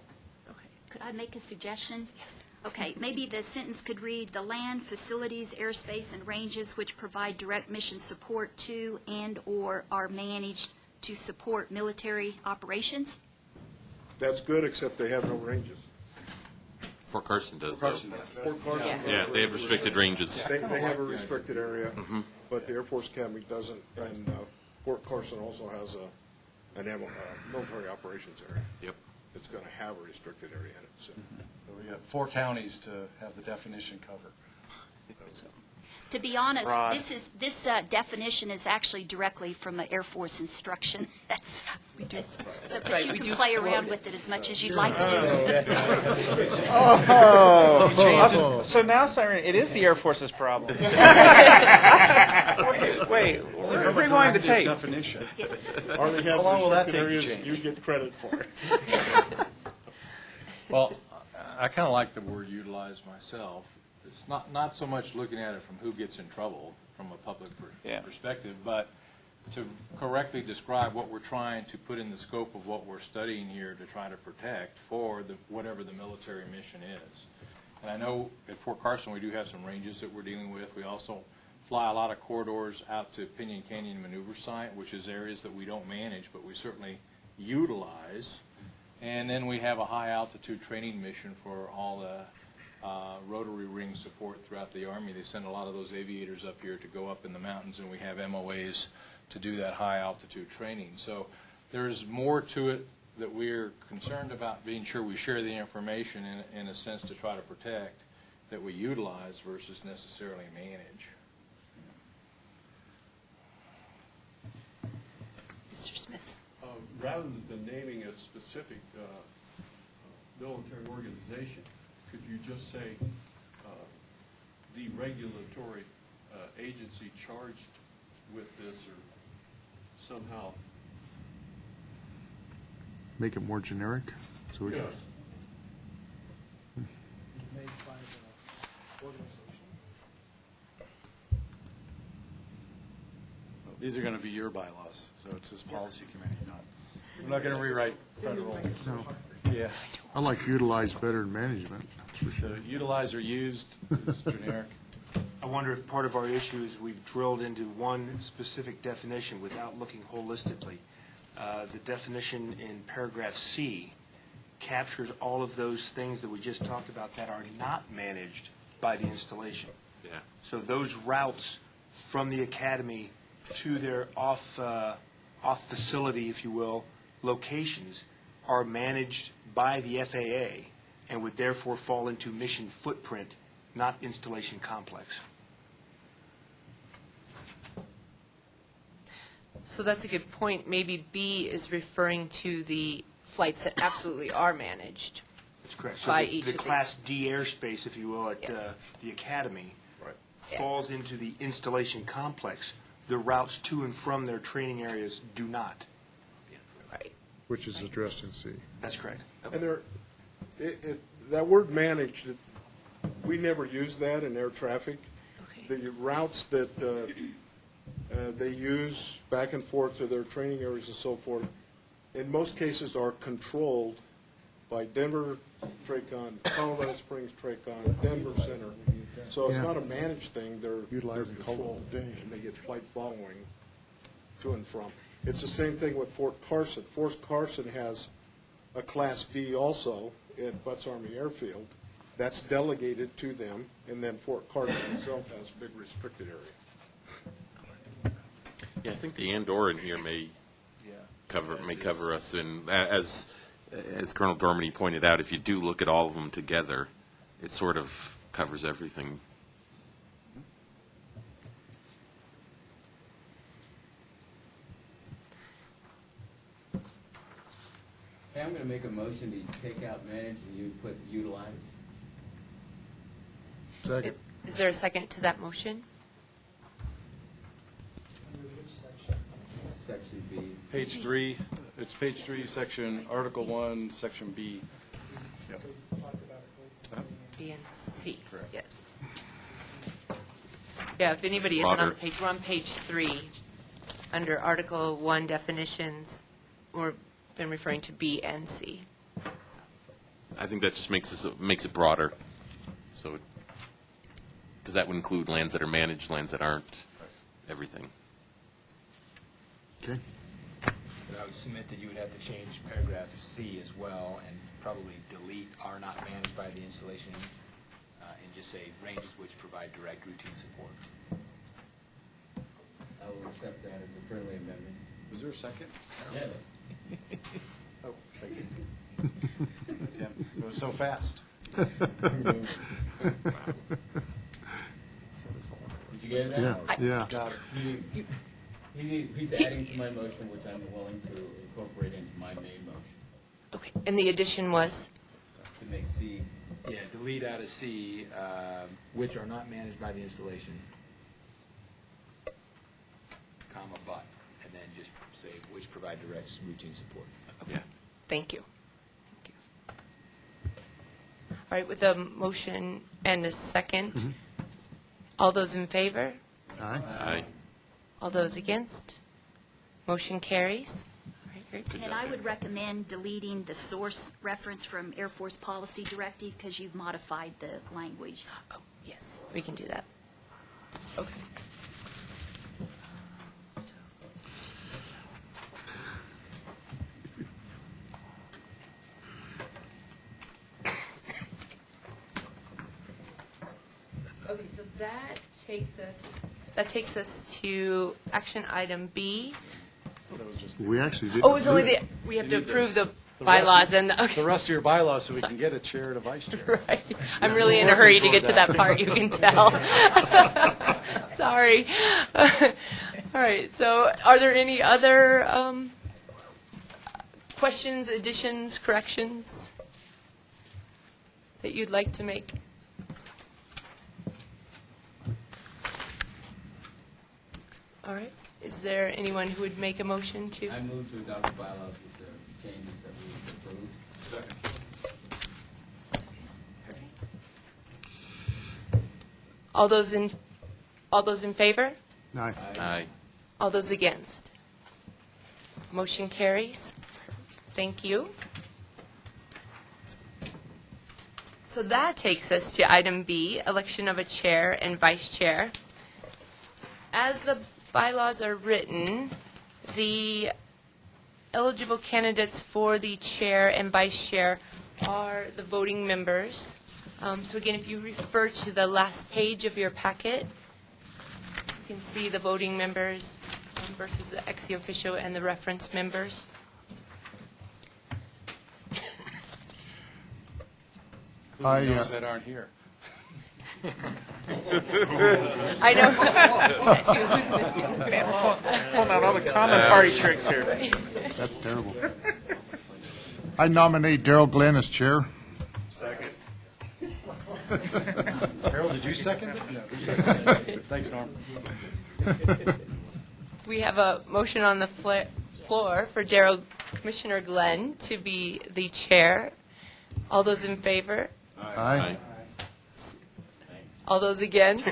Could I make a suggestion? Yes. Okay, maybe the sentence could read, the land, facilities, airspace, and ranges which provide direct mission support to and or are managed to support military operations? That's good, except they have no ranges. Fort Carson does. Fort Carson. Yeah, they have restricted ranges. They have a restricted area, but the Air Force Academy doesn't, and Fort Carson also has a military operations area. Yep. It's going to have a restricted area in it. So we got 4 counties to have the definition cover. To be honest, Broad. this definition is actually directly from the Air Force instruction. You can play around with it as much as you'd like to. So now, Siren, it is the Air Force's problem. Wait, rewind the tape. Definition. Army has How long will that restricted take to areas, change? you get credit for it. Well, I kind of like the word utilize myself. It's not so much looking at it from who gets in trouble from a public perspective, but to correctly describe what we're trying to put in the scope of what we're studying here to try to protect for whatever the military mission is. And I know at Fort Carson we do have some ranges that we're dealing with. We also fly a lot of corridors out to Pinyon Canyon Maneuver Site, which is areas that we don't manage, but we certainly utilize. And then we have a high-altitude training mission for all the rotary ring support throughout the Army. They send a lot of those aviators up here to go up in the mountains, and we have MOAs to do that high-altitude training. So there's more to it that we're concerned about, being sure we share the information in a sense to try to protect, that we utilize versus necessarily manage. Mr. Smith. Rather than naming a specific military organization, could you just say the regulatory agency charged with this, or somehow make it more generic? So we- Made by the organization. These are going to be your bylaws, so it's this policy committee, not, I'm not going to rewrite federal. No. Yeah. I like utilize better than management, that's for So sure. utilize or used is generic. I wonder if part of our issue is we've drilled into one specific definition without looking holistically. The definition in paragraph C captures all of those things that we just talked about that are not managed by the installation. Yeah. So those routes from the academy to their off facility, if you will, locations are managed by the FAA and would therefore fall into mission footprint, not installation complex. So that's a good point. Maybe B is referring to the flights that absolutely are managed. That's correct. By So each the of Class D airspace, if you will, at Yes. the academy Yeah. falls into the installation complex. The routes to and from their training areas do not. Right. Which is addressed in C. That's correct. And there, that word managed, we never use that in air traffic. Okay. The routes that they use back and forth to their training areas and so forth, in most cases are controlled by Denver TRACON, Colorado Springs TRACON, Denver Center. So it's Yeah. not a managed thing, they're Utilizing controlled, Colorado today. and they get flight following to and from. It's the same thing with Fort Carson. Fort Carson has a Class D also at Butts Army Airfield. That's delegated to them, and then Fort Carson itself has a big restricted area. Yeah, I think the and/or in here may cover us in, as Colonel Dormady pointed out, if you do look at all of them together, it sort of covers everything. Okay, I'm going to make a motion to take out manage and you put utilize. Second. Is there a second to that motion? Section B. Page 3, it's page 3, section, Article 1, section B. Yep. B and C. Correct. Yes. Yeah, if anybody isn't on Roger. the page, we're on page 3, under Article 1 definitions. We've been referring to B and C. I think that just makes it broader. So, because that would include lands that are managed, lands that aren't, everything. Okay. But I would submit that you would have to change paragraph C as well, and probably delete "are not managed by the installation," and just say ranges which provide direct routine support. I will accept that as a friendly amendment. Was there a second? Yes. Oh, thank you. Tim, it was so fast. Did you get it now? Yeah. Got it. He's adding to my motion, which I'm willing to incorporate into my main motion, Okay, and the addition was? to make C. Yeah, delete out of C, which are not managed by the installation, comma, but, and then just say which provide direct routine support. Yeah. Thank you. Thank you. All right, with a motion and a second, all those in favor? Aye. Aye. All those against? Motion carries. All right, great. Good And job. I would recommend deleting the source reference from Air Force Policy Directive because you've modified the language. Oh, yes, we can do that. Okay. Okay, so that takes us to action item B. We actually did. Oh, it's only the, we have to approve the bylaws and, okay. The rest of your bylaws, so we can get a chair and a vice chair. Right. I'm really in a hurry to get to that part, you can tell. Sorry. All right, so are there any other questions, additions, corrections that you'd like to make? All right. Is there anyone who would make a motion to? I move to adopt the bylaws with the changes that we All those in favor? Aye. Aye. All those against? Motion carries. Thank you. So that takes us to item B, election of a chair and vice chair. As the bylaws are written, the eligible candidates for the chair and vice chair are the voting members. So again, if you refer to the last page of your packet, you can see the voting members versus the ex officio and the reference members. Including those that aren't here. I know. Who's missing? Pulling out all the common party tricks here. That's terrible. I nominate Daryl Glenn as chair. Second. Harold, did you second it? No, who seconded it? Thanks, Norm. We have a motion on the floor for Commissioner Glenn to be the chair. All those in favor? Aye. All those against?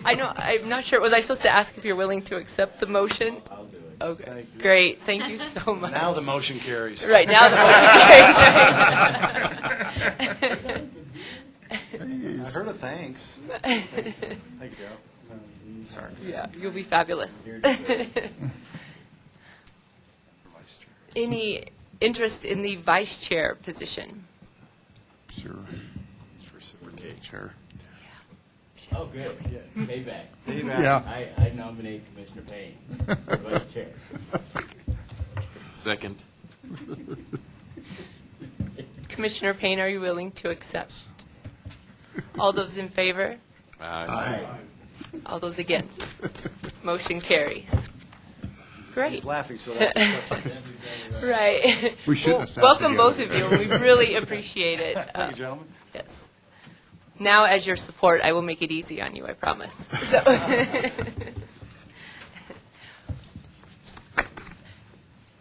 I know, I'm not sure, was I supposed to ask if you're willing to accept the motion? I'll do it. Okay, great, thank you so much. Now the motion carries. Right, now the motion carries. I heard a thanks. Thanks, Joe. Sorry. Yeah, you'll be fabulous. Any interest in the vice chair position? Sure. Reciprocate, chair. Oh, good. Payback. Yeah. I nominate Commissioner Payne for vice chair. Second. Commissioner Payne, are you willing to accept? All those in favor? Aye. All those against? Motion carries. Great. He's laughing, so that's acceptance. Right. We shouldn't have sat Welcome together. both of you. We really appreciate it. Thank you, gentlemen. Yes. Now, as your support, I will make it easy on you, I promise. So.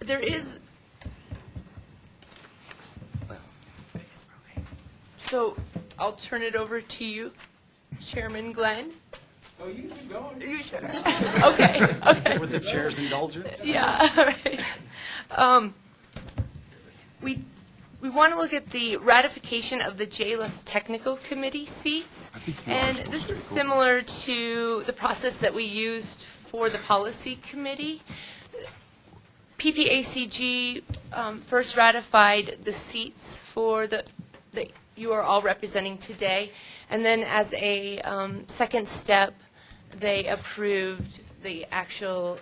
There is. Well, I guess we're okay. So I'll turn it over to you, Chairman Glenn. Oh, you keep going. Are you sure? Okay. Okay. With the chair's indulgence? Yeah, all right. We want to look at the ratification of the JLUS Technical Committee seats. And this is similar to the process that we used for the Policy Committee. PPACG first ratified the seats for that you are all representing today. And then as a second step, they approved the actual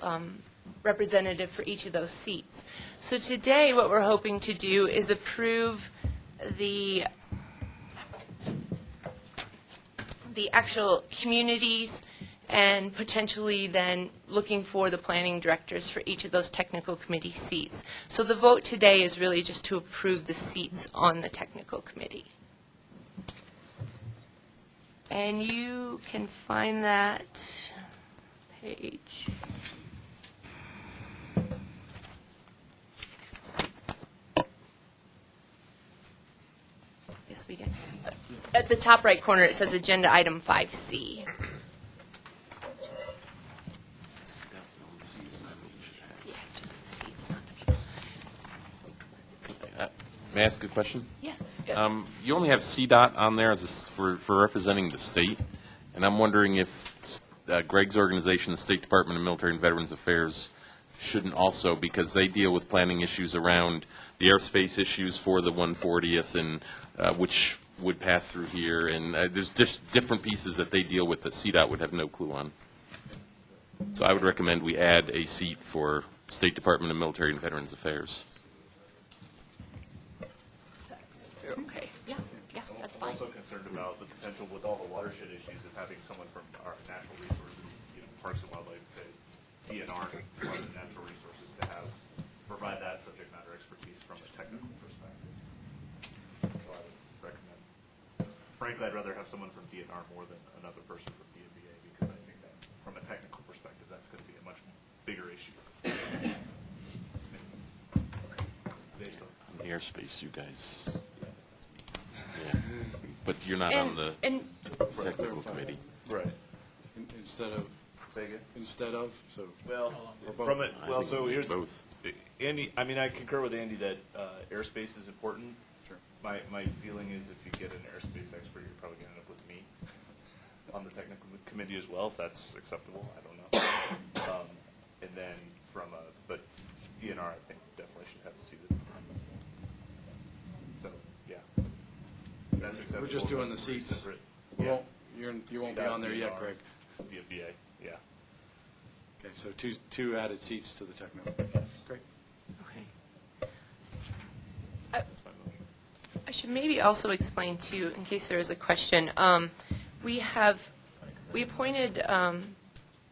representative for each of those seats. So today, what we're hoping to do is approve the actual communities and potentially then looking for the planning directors for each of those technical committee seats. So the vote today is really just to approve the seats on the technical committee. And you can find that page. Yes, we did. At the top right corner, it says Agenda Item 5C. Yeah, just the seats, not the people. May I ask a question? Yes. You only have CDOT on there as for representing the state, and I'm wondering if Greg's organization, the State Department of Military and Veterans Affairs, shouldn't also, because they deal with planning issues around the airspace issues for the 140th, and which would pass through here, and there's just different pieces that they deal with that CDOT would have no clue on. So I would recommend we add a seat for State Department of Military and Veterans Affairs. Okay, yeah, that's fine. I'm also concerned about the potential with all the watershed issues of having someone from our natural resources, Parks and Wildlife, say, DNR, Department of Natural Resources, to provide that subject matter expertise from a technical perspective. So I would recommend, frankly, I'd rather have someone from DNR more than another person from DNVA, because I think that from a technical perspective, that's going to be a much bigger issue. airspace, you guys. Yeah. But you're not on the And technical committee. Right. Instead of, Say again? instead of, so. Well, Or both. from it, I well, think so we need here's, both. Andy, I mean, I concur with Andy that airspace is important. Sure. My feeling is if you get an airspace expert, you're probably going to end up with me on the technical committee as well, if that's acceptable, I don't know. And then but DNR, I think, definitely should have a seat. So, yeah. That's acceptable. We're just doing the seats. We won't, you won't be on there yet, Greg. Via VA, yeah. Okay, so two added seats to the technical. Great. Okay. I should maybe also explain too, in case there is a question. We appointed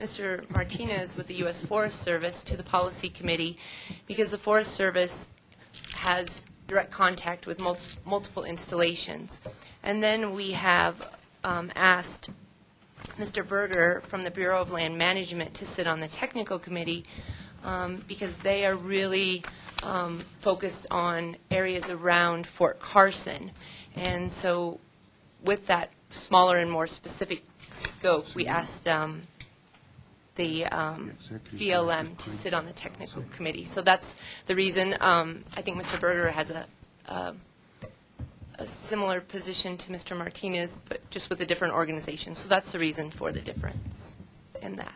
Mr. Martinez with the U.S. Forest Service to the Policy Committee because the Forest Service has direct contact with multiple installations. And then we have asked Mr. Berger from the Bureau of Land Management to sit on the technical committee because they are really focused on areas around Fort Carson. And so with that smaller and more specific scope, we asked the BLM to sit on the technical committee. So that's the reason. I think Mr. Berger has a similar position to Mr. Martinez, but just with a different organization. So that's the reason for the difference in that.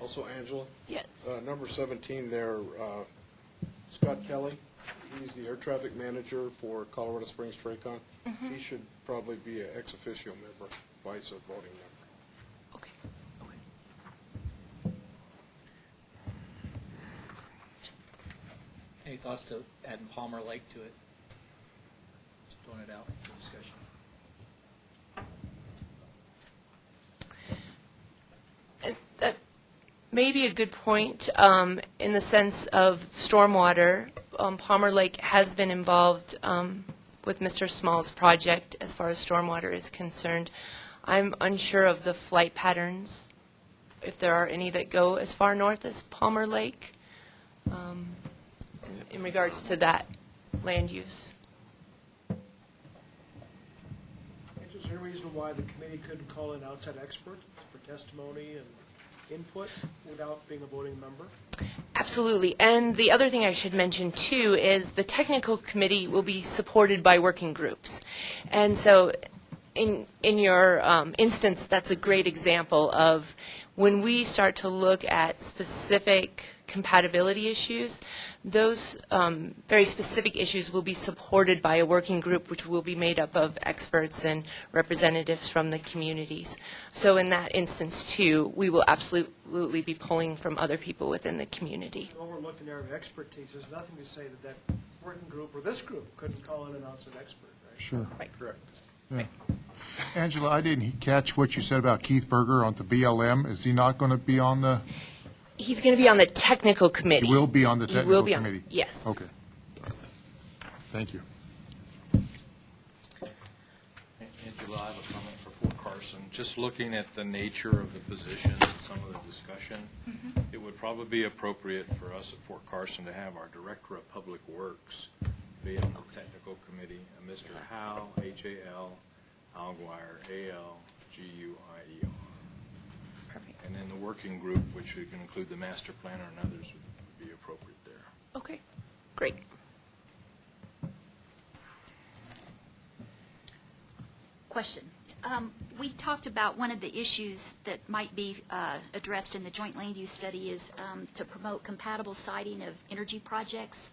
Also, Angela? Yes. Number 17 there, Scott Kelly, he's the air traffic manager for Colorado Springs Tracon. Mhm. He should probably be an ex officio member, vice a voting member. Okay. Any thoughts to adding Palmer Lake to it? Just throwing it out for discussion. That may be a good point in the sense of stormwater. Palmer Lake has been involved with Mr. Small's project as far as stormwater is concerned. I'm unsure of the flight patterns, if there are any that go as far north as Palmer Lake in regards to that land use. Is there a reason why the committee couldn't call in outside expert for testimony and input without being a voting member? Absolutely. And the other thing I should mention, too, is the technical committee will be supported by working groups. And so in your instance, that's a great example of when we start to look at specific compatibility issues, those very specific issues will be supported by a working group which will be made up of experts and representatives from the communities. So in that instance, too, we will absolutely be pulling from other people within the community. An overlooked area of expertise, there's nothing to say that working group or this group couldn't call in an outside expert, right? Sure. Right. Correct. Yeah. Angela, I didn't catch what you said about Keith Berger on the BLM. Is he not going to be on the, He's going to be on the technical committee. he will be on the He technical will be on- committee? yes. Okay. Yes. Thank you. Angela, I have a comment for Fort Carson. Just looking at the nature of the positions and some of the discussion, it would probably be appropriate for us at Fort Carson to have our Director of Public Works be on the technical committee, Mr. Howe, H-A-L, Alguire, A-L-G-U-I-E-R. Perfect. And then the working group, which we can include the master planner and others, would be appropriate there. Okay. Great. Question. We talked about one of the issues that might be addressed in the joint land use study is to promote compatible siting of energy projects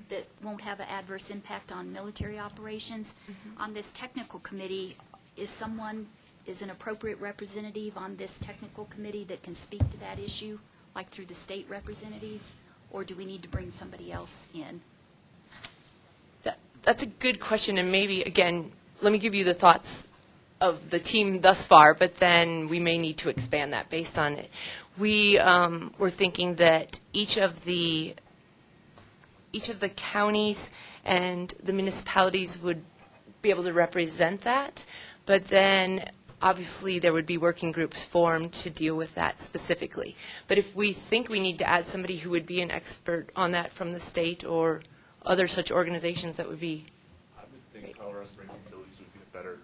that won't have an adverse impact on military operations. On this technical committee, is an appropriate representative on this technical committee that can speak to that issue, like through the state representatives, or do we need to bring somebody else in? That's a good question, and maybe, again, let me give you the thoughts of the team thus far, but then we may need to expand that based on it. We were thinking that each of the counties and the municipalities would be able to represent that, but then obviously there would be working groups formed to deal with that specifically. But if we think we need to add somebody who would be an expert on that from the state or other such organizations that would be. I would think Colorado Springs Utilities would be a better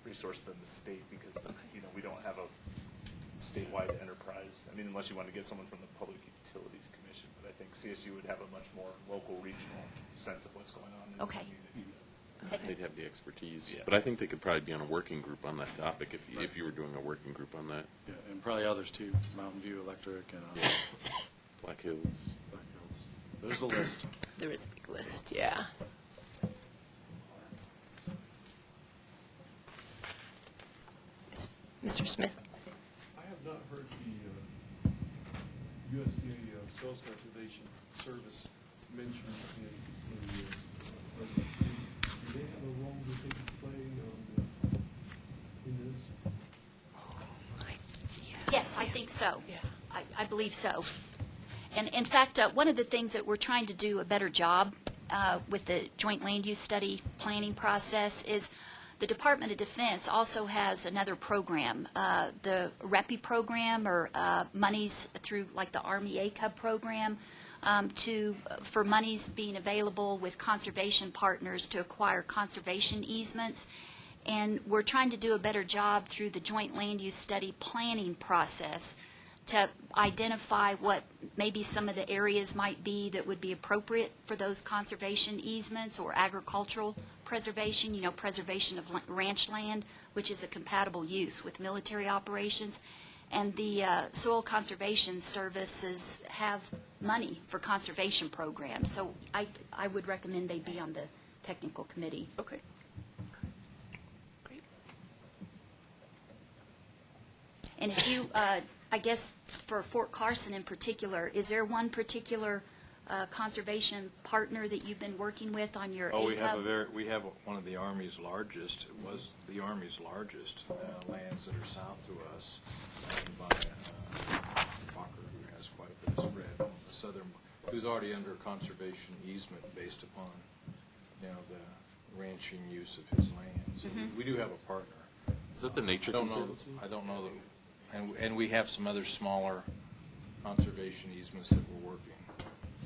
resource than the state because, you know, we don't have a statewide enterprise. I mean, unless you want to get someone from the Public Utilities Commission, but I think CSU would have a much more local, regional sense of what's going on in the Okay. community. They'd have the expertise. Yeah. But I think they could probably be on a working group on that topic if you were doing a working group on that. Yeah, and probably others too, Mountain View Electric and Black Hills. Black Hills. There's a list. There is a big list, yeah. Mr. Smith? I have not heard the USDA Soils Conservation Service mentioned in the budget. Do they have a role that they can play in this? Yes, I think so. I believe so. And in fact, one of the things that we're trying to do a better job with the joint land use study planning process is the Department of Defense also has another program, the REPI program, or monies through like the Army ACUB program, for monies being available with conservation partners to acquire conservation easements. And we're trying to do a better job through the joint land use study planning process to identify what maybe some of the areas might be that would be appropriate for those conservation easements or agricultural preservation, you know, preservation of ranch land, which is a compatible use with military operations. And the Soil Conservation Services have money for conservation programs. So I would recommend they be on the technical committee. Okay. And if you, I guess for Fort Carson in particular, is there one particular conservation partner that you've been working with on your Oh, ACUB? we have one of the Army's largest, it was the Army's largest lands that are south to us, owned by Walker, who has quite a bit of spread on the southern, who's already under conservation easement based upon, you know, the ranching use of his land. So we do have a partner. Is that the Nature Conservancy? I don't know, and we have some other smaller conservation easements that we're working.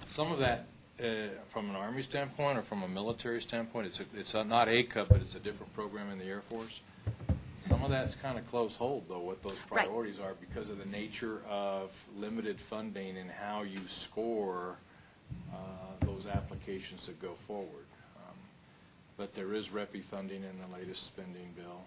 Some of that, from an Army standpoint or from a military standpoint, it's not ACUB, but it's a different program in the Air Force. Some of that's kind of close hold, though, what those priorities are because of the nature of limited funding and how you score those applications that go forward. But there is REPI funding in the latest spending bill.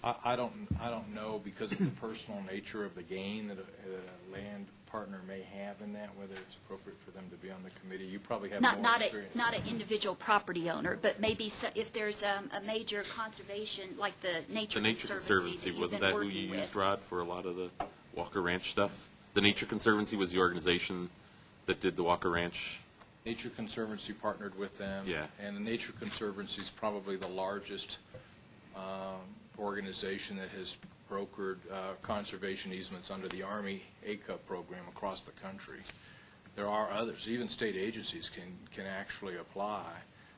I don't know because of the personal nature of the gain that a land partner may have in that, whether it's appropriate for them to be on the committee. You probably have more experience. Not an individual property owner, but maybe if there's a major conservation, like the Nature Conservancy that wasn't that who you used, Rod, for a lot of the Walker Ranch stuff? The Nature Conservancy was the organization that did the Walker Ranch? Nature Conservancy partnered with them. Yeah. And the Nature Conservancy is probably the largest organization that has brokered conservation easements under the Army ACUB program across the country. There are others. Even state agencies can actually apply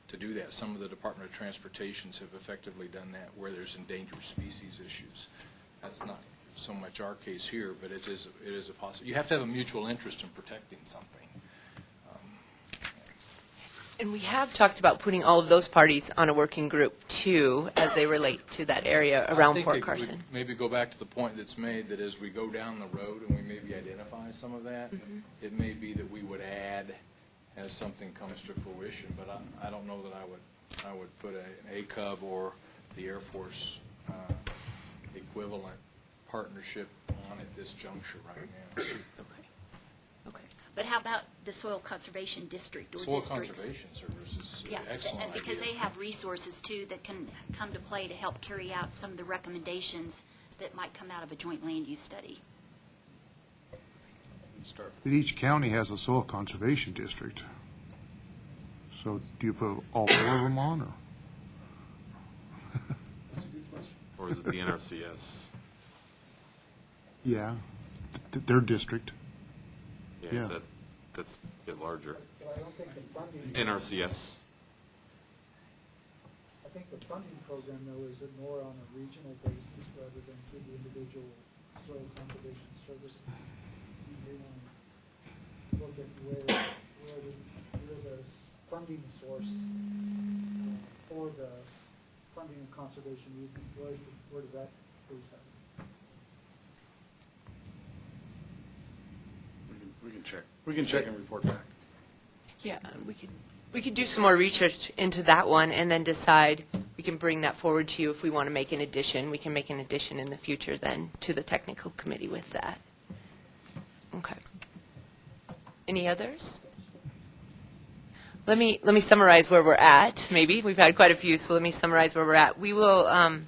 to do that. Some of the Department of Transportations have effectively done that where there's endangered species issues. That's not so much our case here, but it is a possibility. You have to have a mutual interest in protecting something. And we have talked about putting all of those parties on a working group, too, as they relate to that area around Fort Carson. I think maybe go back to the point that's made, that as we go down the road and we maybe identify some of that, it may be that we would add as something comes to fruition. But I don't know that I would put an ACUB or the Air Force equivalent partnership on at this juncture right now. But how about the Soil Conservation District or Soil districts? Conservation Service is Yeah, excellent and because idea. they have resources, too, that can come to play to help carry out some of the recommendations that might come out of a joint land use study. But each county has a soil conservation district. So do you put all four of them on, or? Or is it the NRCS? Yeah, their district. Yeah, that's a bit larger. But I don't think the funding. NRCS. I think the funding program, though, is it more on a regional basis rather than through the individual soil conservation services. You may want to look at where the funding source for the funding and conservation easements, where does that leave that? We can check. We can check and report back. Yeah, we could do some more research into that one and then decide, we can bring that forward to you if we want to make an addition. We can make an addition in the future then to the technical committee with that. Okay. Any others? Let me summarize where we're at, maybe. We've had quite a few, so let me summarize where we're at. We'll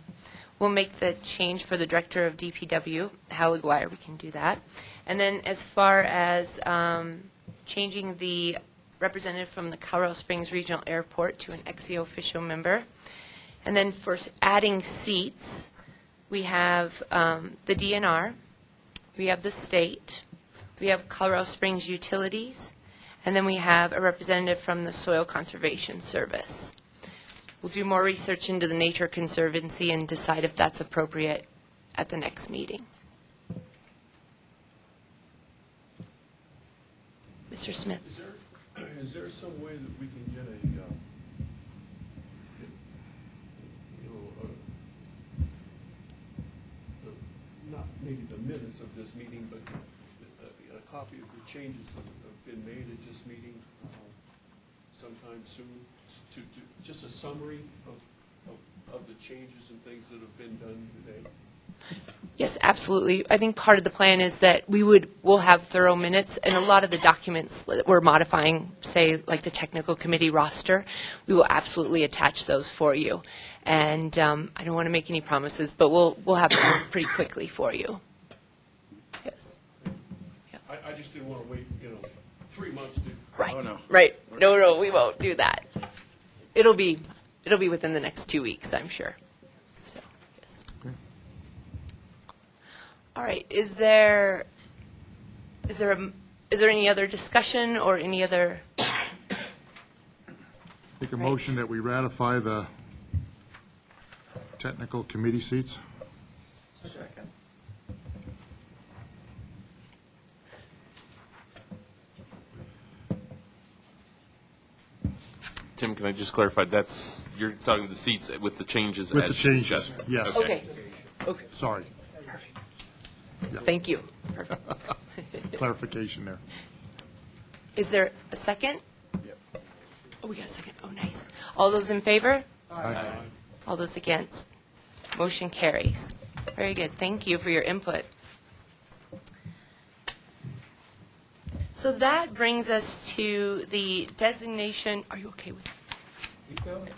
make the change for the director of DPW, Hal Aguirre, we can do that. And then as far as changing the representative from the Colorado Springs Regional Airport to an ex officio member. And then for adding seats, we have the DNR, we have the state, we have Colorado Springs Utilities, and then we have a representative from the Soil Conservation Service. We'll do more research into the Nature Conservancy and decide if that's appropriate at the next meeting. Mr. Smith. Is there some way that we can get not maybe the minutes of this meeting, but a copy of the changes that have been made at this meeting sometime soon, just a summary of the changes and things that have been done today? Yes, absolutely. I think part of the plan is that we'll have thorough minutes, and a lot of the documents that we're modifying, say, like the technical committee roster, we will absolutely attach those for you. And I don't want to make any promises, but we'll have them pretty quickly for you. Yes. Yeah. I just didn't want to wait, 3 months to. Right. Oh, no. Right. No, we won't do that. It'll be within the next 2 weeks, I'm sure. So, yes. All right. Is there any other discussion or any other? Make a motion that we ratify the technical committee seats. Second. Tim, can I just clarify, you're talking the seats with the changes With as the changes, discussed? yes. Okay. Sorry. Thank you. Perfect. Clarification there. Is there a second? Yep. Oh, we got a second. Oh, nice. All those in favor? Aye. All those against? Motion carries. Very good. Thank you for your input. So that brings us to the designation. Are you okay with that? Keep going.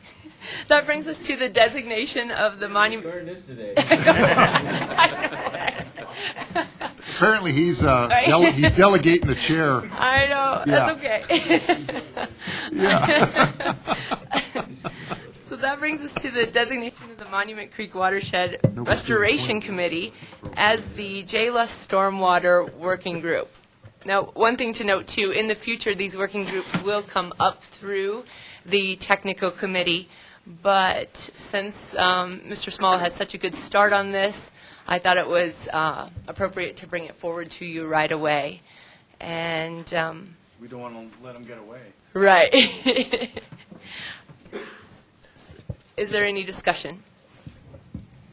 That brings us to the designation of the monument. Learned this today. Apparently, he's delegating the chair. I know. Yeah. That's okay. So that brings us to the designation of the Monument Creek Watershed Restoration Committee as the JLUS Stormwater Working Group. Now, one thing to note, too, in the future, these working groups will come up through the technical committee, but since Mr. Small has such a good start on this, I thought it was appropriate to bring it forward to you right away. And We don't want to let them get away. right. Is there any discussion?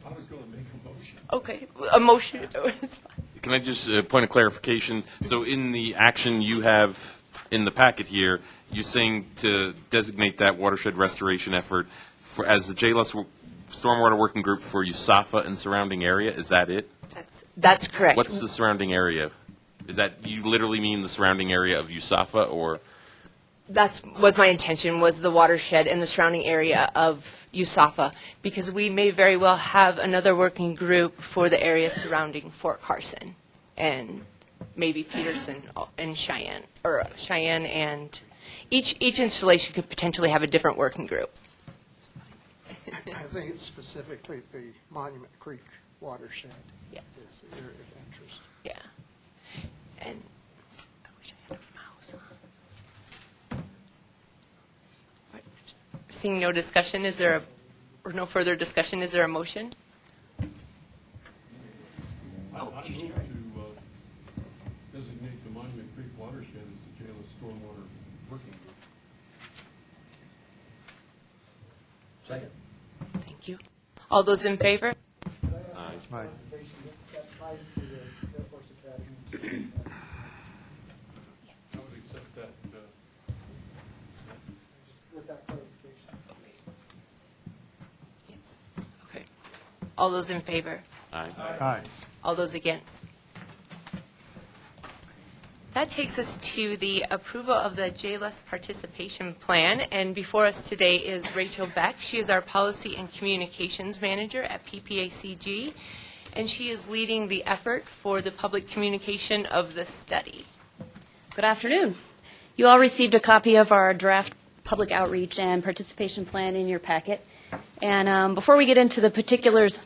I was going to make a motion. Okay, a motion. It's fine. Can I just point of clarification? So in the action you have in the packet here, you're saying to designate that watershed restoration effort as the JLUS Stormwater Working Group for USAFA and surrounding area? Is that it? That's correct. What's the surrounding area? Is that, you literally mean the surrounding area of USAFA, or? That was my intention, was the watershed and the surrounding area of USAFA, because we may very well have another working group for the area surrounding Fort Carson and maybe Peterson and Cheyenne, and each installation could potentially have a different working group. I think it's specifically the Monument Creek watershed. Yes. Is the area of interest. Yeah. And I wish I had a mouse. Right. Seeing no discussion, or no further discussion, is there a motion? I move to designate the Monument Creek watershed as the Second. Thank you. All those in favor? Aye. That ties to the Air Force Academy. I would accept that. With that clarification. Yes. Okay. All those in favor? Aye. All those against? That takes us to the approval of the JLUS participation plan, and before us today is Rachel Beck. She is our Policy and Communications Manager at PPACG, and she is leading the effort for the public communication of the study. Good afternoon. You all received a copy of our draft public outreach and participation plan in your packet. And before we get into the particulars,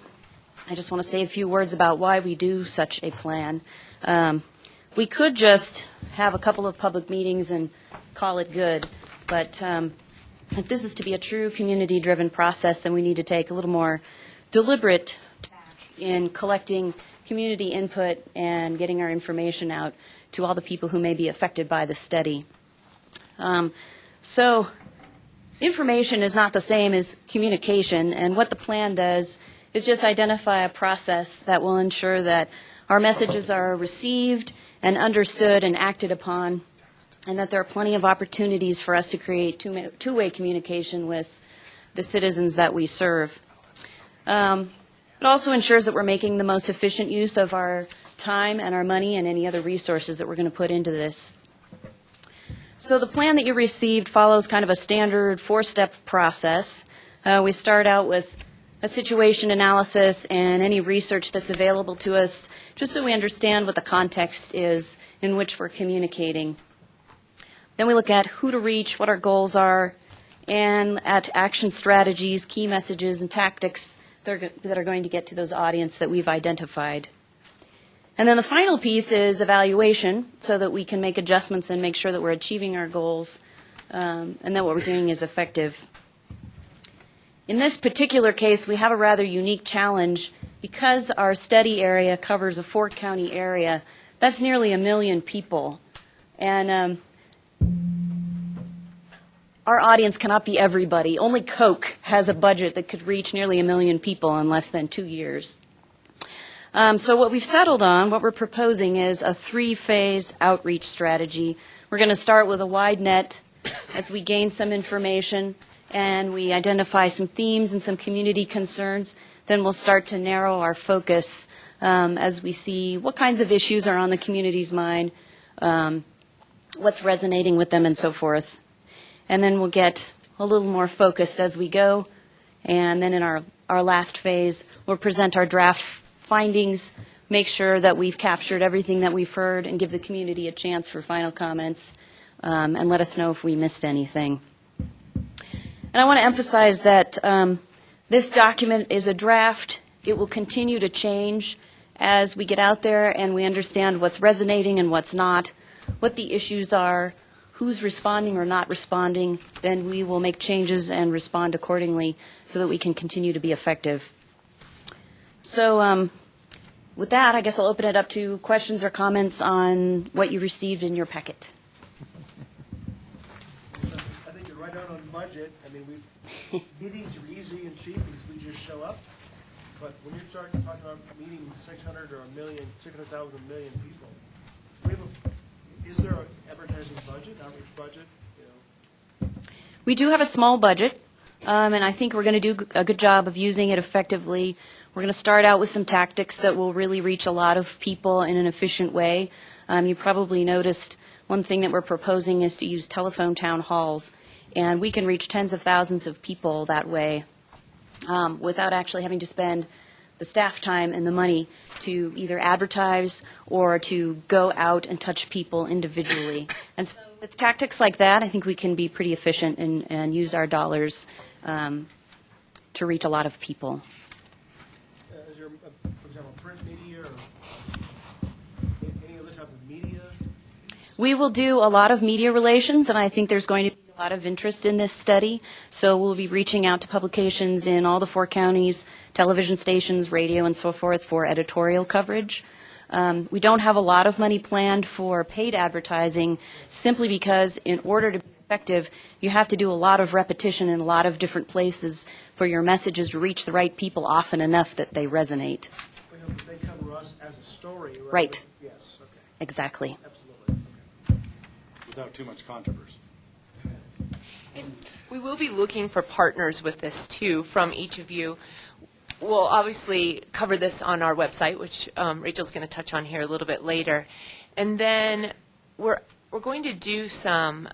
I just want to say a few words about why we do such a plan. We could just have a couple of public meetings and call it good, but if this is to be a true community-driven process, then we need to take a little more deliberate tack in collecting community input and getting our information out to all the people who may be affected by the study. So information is not the same as communication, and what the plan does is just identify a process that will ensure that our messages are received and understood and acted upon, and that there are plenty of opportunities for us to create two-way communication with the citizens that we serve. It also ensures that we're making the most efficient use of our time and our money and any other resources that we're going to put into this. So the plan that you received follows kind of a standard four-step process. We start out with a situation analysis and any research that's available to us, just so we understand what the context is in which we're communicating. Then we look at who to reach, what our goals are, and at action strategies, key messages, and tactics that are going to get to those audience that we've identified. And then the final piece is evaluation, so that we can make adjustments and make sure that we're achieving our goals and that what we're doing is effective. In this particular case, we have a rather unique challenge. Because our study area covers a four-county area, that's nearly 1 million people. And our audience cannot be everybody. Only Coke has a budget that could reach nearly 1 million people in less than 2 years. So what we've settled on, what we're proposing, is a 3-phase outreach strategy. We're going to start with a wide net as we gain some information and we identify some themes and some community concerns. Then we'll start to narrow our focus as we see what kinds of issues are on the community's mind, what's resonating with them, and so forth. And then we'll get a little more focused as we go. And then in our last phase, we'll present our draft findings, make sure that we've captured everything that we've heard, and give the community a chance for final comments, and let us know if we missed anything. And I want to emphasize that this document is a draft. It will continue to change as we get out there and we understand what's resonating and what's not, what the issues are, who's responding or not responding. Then we will make changes and respond accordingly so that we can continue to be effective. So with that, I guess I'll open it up to questions or comments on what you received in your packet. I think you're right on budget. I mean, meetings are easy and cheap because we just show up. But when you're talking about meeting 600 or 600,000, 1 million people, is there an advertising budget, outreach budget? You know? We do have a small budget, and I think we're going to do a good job of using it effectively. We're going to start out with some tactics that will really reach a lot of people in an efficient way. You probably noticed one thing that we're proposing is to use telephone town halls, and we can reach tens of thousands of people that way without actually having to spend the staff time and the money to either advertise or to go out and touch people individually. And so with tactics like that, I think we can be pretty efficient and use our dollars to reach a lot of people. Is there, for example, print media or any other type of media? We will do a lot of media relations, and I think there's going to be a lot of interest in this study. So we'll be reaching out to publications in all the 4 counties, television stations, radio, and so forth for editorial coverage. We don't have a lot of money planned for paid advertising simply because in order to be effective, you have to do a lot of repetition in a lot of different places for your messages to reach the right people often enough that they resonate. They cover us as a story. rather Right. than- Yes, okay, Exactly. absolutely. Without too much controversy. We will be looking for partners with this, too, from each of you. We'll obviously cover this on our website, which Rachel's going to touch on here a little bit later. And then we're going to do some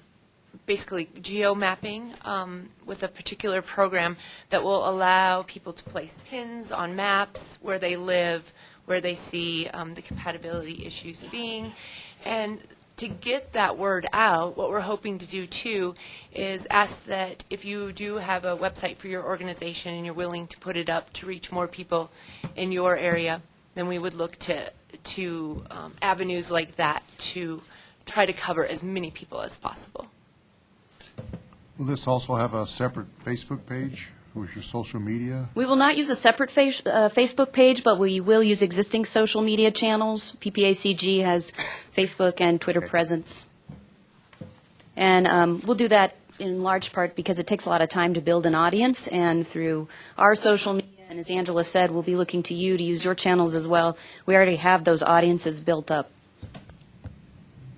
basically geo-mapping with a particular program that will allow people to place pins on maps where they live, where they see the compatibility issues being. And to get that word out, what we're hoping to do, too, is ask that if you do have a website for your organization and you're willing to put it up to reach more people in your area, then we would look to avenues like that to try to cover as many people as possible. Will this also have a separate Facebook page with your social media? We will not use a separate Facebook page, but we will use existing social media channels. PPACG has Facebook and Twitter presence. And we'll do that in large part because it takes a lot of time to build an audience, and through our social media, and as Angela said, we'll be looking to you to use your channels as well. We already have those audiences built up.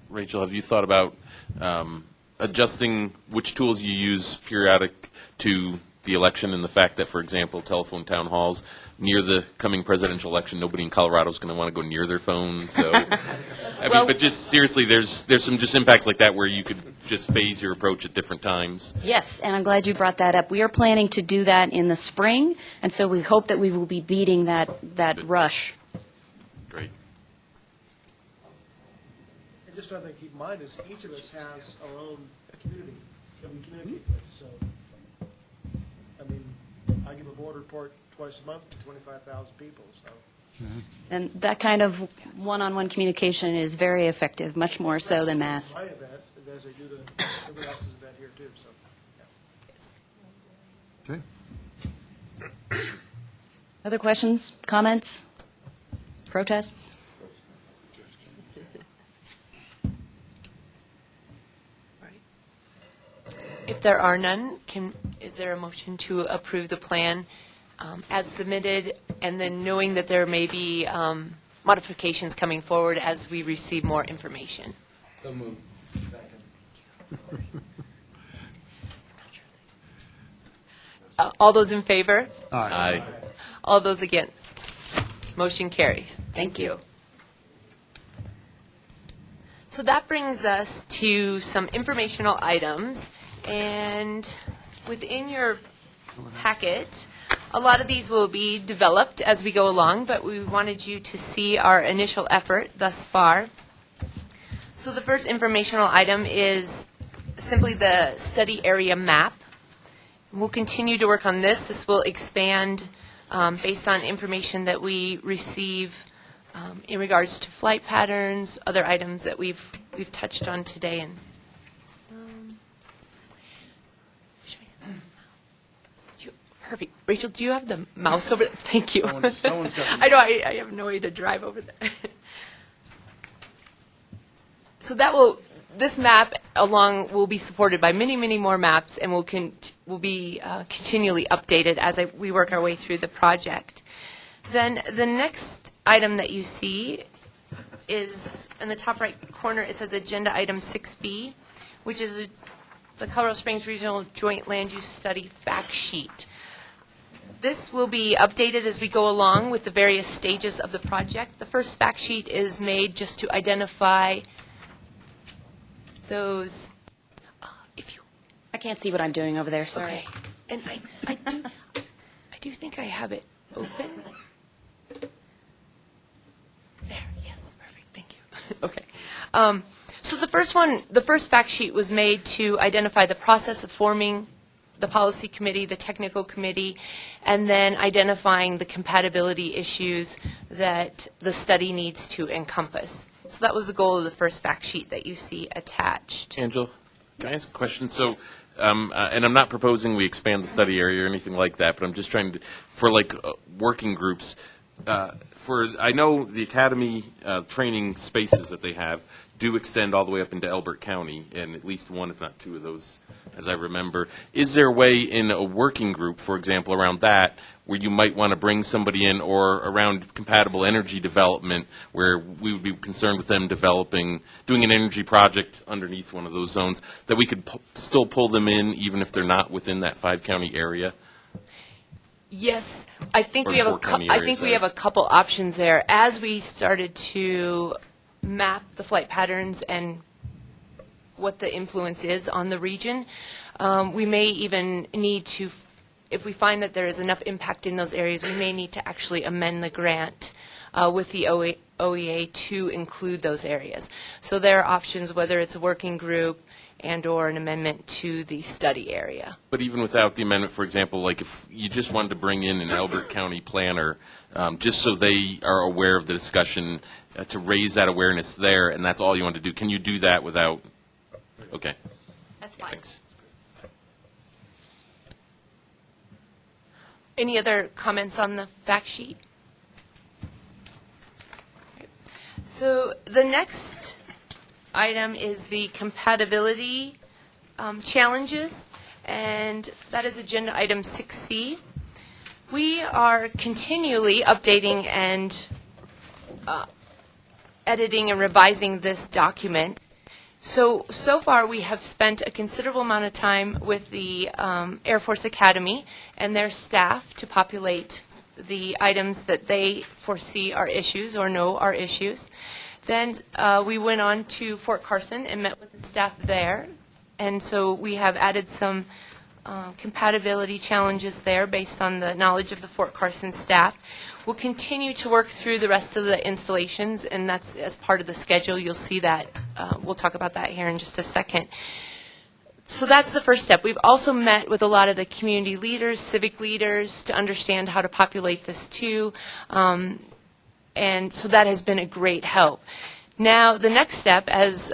Rachel, have you thought about adjusting which tools you use periodic to the election, and the fact that, for example, telephone town halls, near the coming presidential election, nobody in Colorado is going to want to go near their phone. So, I mean, but just seriously, there's some just impacts like that where you could just phase your approach at different times. Yes, and I'm glad you brought that up. We are planning to do that in the spring, and so we hope that we will be beating that rush. Great. And just another thing to keep in mind is each of us has our own community that we communicate with, so, I mean, I give a board report twice a month to 25,000 people, so. And that kind of one-on-one communication is very effective, much more so than mass. My event, as I do to everybody else's event here too, so. Okay. Other questions, comments, protests? If there are none, is there a motion to approve the plan as submitted, and then knowing that there may be modifications coming forward as we receive more information? So moved. All those in favor? Aye. All those against? Motion carries. Thank you. So that brings us to some informational items. And within your packet, a lot of these will be developed as we go along, but we wanted you to see our initial effort thus far. So the first informational item is simply the study area map. We'll continue to work on this. This will expand based on information that we receive in regards to flight patterns, other items that we've touched on today. And perfect. Rachel, do you have the mouse over there? Thank you. Someone's got the I know, I have no way to drive over there. So this map will be supported by many, many more maps, and will be continually updated as we work our way through the project. Then the next item that you see is in the top right corner. It says Agenda Item 6B, which is the Colorado Springs Regional Joint Land Use Study fact sheet. This will be updated as we go along with the various stages of the project. The first fact sheet is made just to identify those, I can't see what I'm doing over there, sorry. okay. And I do think I have it open. There, yes, perfect, thank you. Okay. So the first fact sheet was made to identify the process of forming the policy committee, the technical committee, and then identifying the compatibility issues that the study needs to encompass. So that was the goal of the first fact sheet that you see attached. Angela, can I ask a question? So, and I'm not proposing we expand the study area or anything like that, but I'm just trying to, for like working groups, I know the academy training spaces that they have do extend all the way up into Elbert County, and at least one, if not two of those, as I remember. Is there a way in a working group, for example, around that, where you might want to bring somebody in, or around compatible energy development, where we would be concerned with them doing an energy project underneath one of those zones, that we could still pull them in, even if they're not within that 5-county area? Yes, I think Or we have four-county I areas, think we sorry. have a couple options there. As we started to map the flight patterns and what the influence is on the region, we may even need to, if we find that there is enough impact in those areas, we may need to actually amend the grant with the OEA to include those areas. So there are options, whether it's a working group and/or an amendment to the study area. But even without the amendment, for example, like if you just wanted to bring in an Elbert County planner, just so they are aware of the discussion, to raise that awareness there, and that's all you want to do, can you do that without? Okay. That's fine. Thanks. Any other comments on the fact sheet? Okay. So the next item is the compatibility challenges, and that is agenda item 6C. We are continually updating and editing and revising this document. So far we have spent a considerable amount of time with the Air Force Academy and their staff to populate the items that they foresee are issues or know are issues. Then we went on to Fort Carson and met with the staff there, and so we have added some compatibility challenges there based on the knowledge of the Fort Carson staff. We'll continue to work through the rest of the installations, and that's as part of the schedule. You'll see that. We'll talk about that here in just a second. So that's the first step. We've also met with a lot of the community leaders, civic leaders, to understand how to populate this too. And so that has been a great help. Now, the next step, as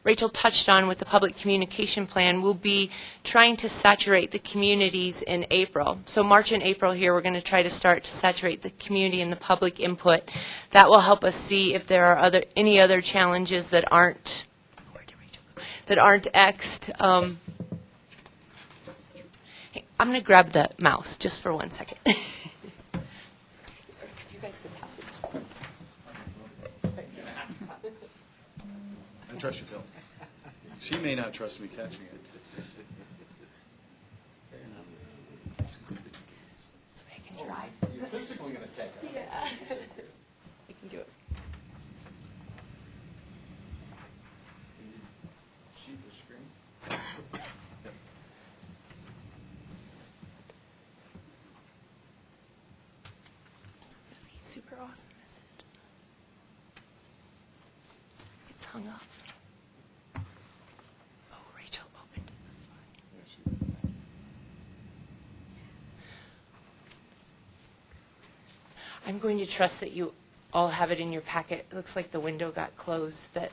Rachel touched on with the public communication plan, will be trying to saturate the communities in April. So March and April here, we're going to try to start to saturate the community and the public input. That will help us see if there are any other challenges that aren't X'd. Hey, I'm going to grab the mouse just for 1 second. If you guys could pass it. I trust you, Phil. She may not trust me catching it. So I can drive. You're physically going to catch it. Yeah. I can do it. See the screen? Really super awesome, is it? It's hung up. Oh, Rachel opened it. That's fine. I'm going to trust that you all have it in your packet. It looks like the window got closed. That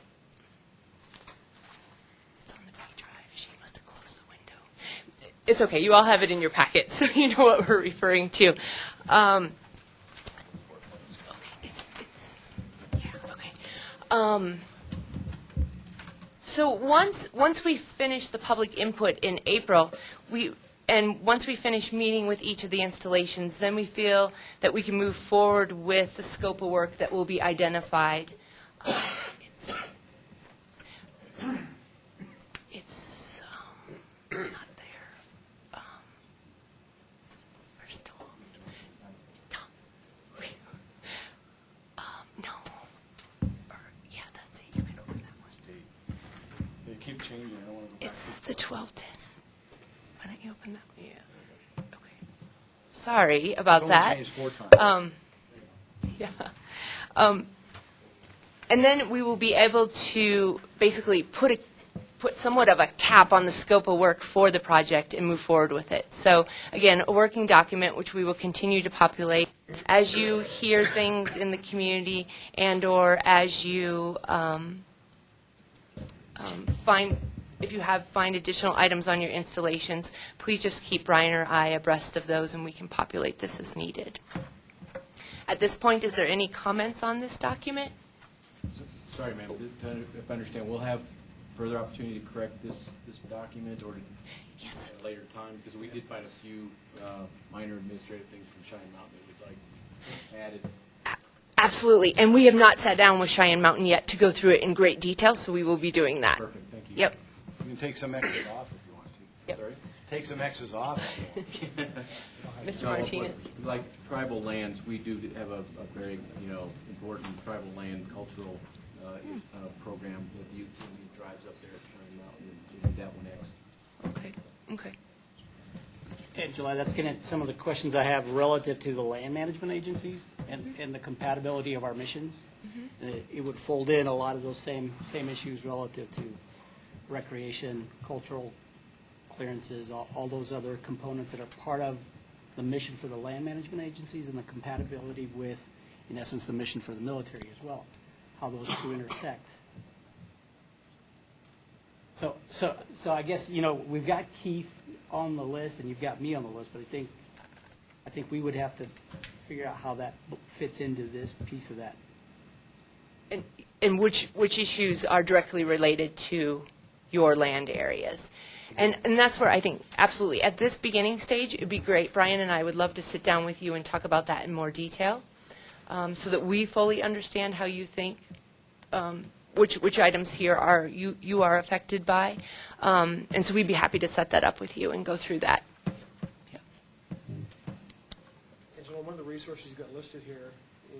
it's on the B drive. She must have closed the window. It's okay. You all have it in your packet, so you know what we're referring to. Okay, so once we finish the public input in April, once we finish meeting with each of the installations, then we feel that we can move forward with the scope of work that will be identified. It's not there. Where's Tom? Tom. No. Yeah, that's it. You can open that one. They keep changing. I don't want to go back. It's the 1210. Why don't you open that one? Yeah. Okay. Sorry about It's only that. changed 4 times. Yeah. And then we will be able to basically put somewhat of a cap on the scope of work for the project and move forward with it. So again, a working document which we will continue to populate as you hear things in the community and/or as you if you find additional items on your installations, please just keep Brian or I abreast of those, and we can populate this as needed. At this point, is there any comments on this document? Sorry, ma'am, if I understand, we'll have further opportunity to correct this document or Yes. at a later time, because we did find a few minor administrative things from Cheyenne Mountain that we'd like added. Absolutely, and we have not sat down with Cheyenne Mountain yet to go through it in great detail, so we will be doing that. Perfect, thank you. Yep. You can take some X's off if you want to. Yep. Sorry? Take some X's off. if you want. Mr. No, Martinez. Like tribal lands, we do have a very, important tribal land cultural program with youth and tribes up there at Cheyenne Mountain, and we'll do that one next. Okay, okay. July, that's going to, some of the questions I have relative to the land management agencies and the compatibility of our missions. It would fold in a lot of those same issues relative to recreation, cultural clearances, all those other components that are part of the mission for the land management agencies and the compatibility with, in essence, the mission for the military as well, how those two intersect. So I guess, we've got Keith on the list and you've got me on the list, but I think we would have to figure out how that fits into this piece of that. And which issues are directly related to your land areas. And that's where I think, absolutely, at this beginning stage, it'd be great, Brian and I would love to sit down with you and talk about that in more detail, so that we fully understand how you think, which items here are you are affected by. And so we'd be happy to set that up with you and go through that. Angela, one of the resources you've got listed here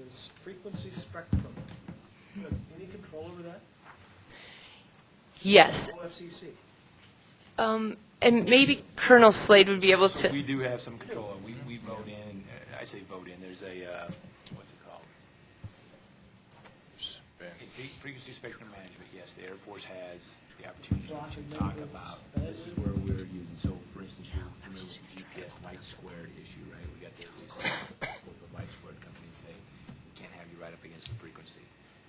is frequency spectrum. Do you have any control over that? Yes. OFCC. And maybe Colonel Slade would be able to. We do have some control. We vote in, I say vote in, there's a, what's it called? Frequency spectrum management, yes, the Air Force has the opportunity to talk about, this is where we're using, so for instance, you're familiar with the GPS light squared issue, right? We got the both the light squared companies say, we can't have you right up against the frequency,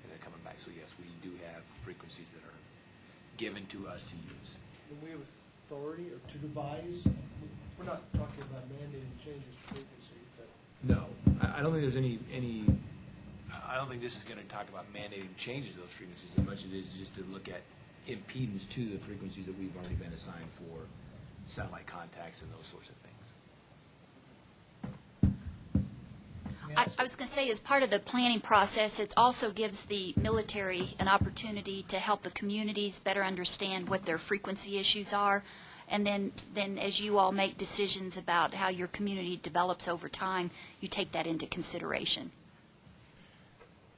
and they're coming back. So yes, we do have frequencies that are given to us to use. And we have authority or to devise, we're not talking about mandating changes to frequency, but. No, I don't think there's any, I don't think this is going to talk about mandating changes to those frequencies as much as it is just to look at impedance to the frequencies that we've already been assigned for satellite contacts and those sorts of things. I was going to say, as part of the planning process, it also gives the military an opportunity to help the communities better understand what their frequency issues are. And then as you all make decisions about how your community develops over time, you take that into consideration.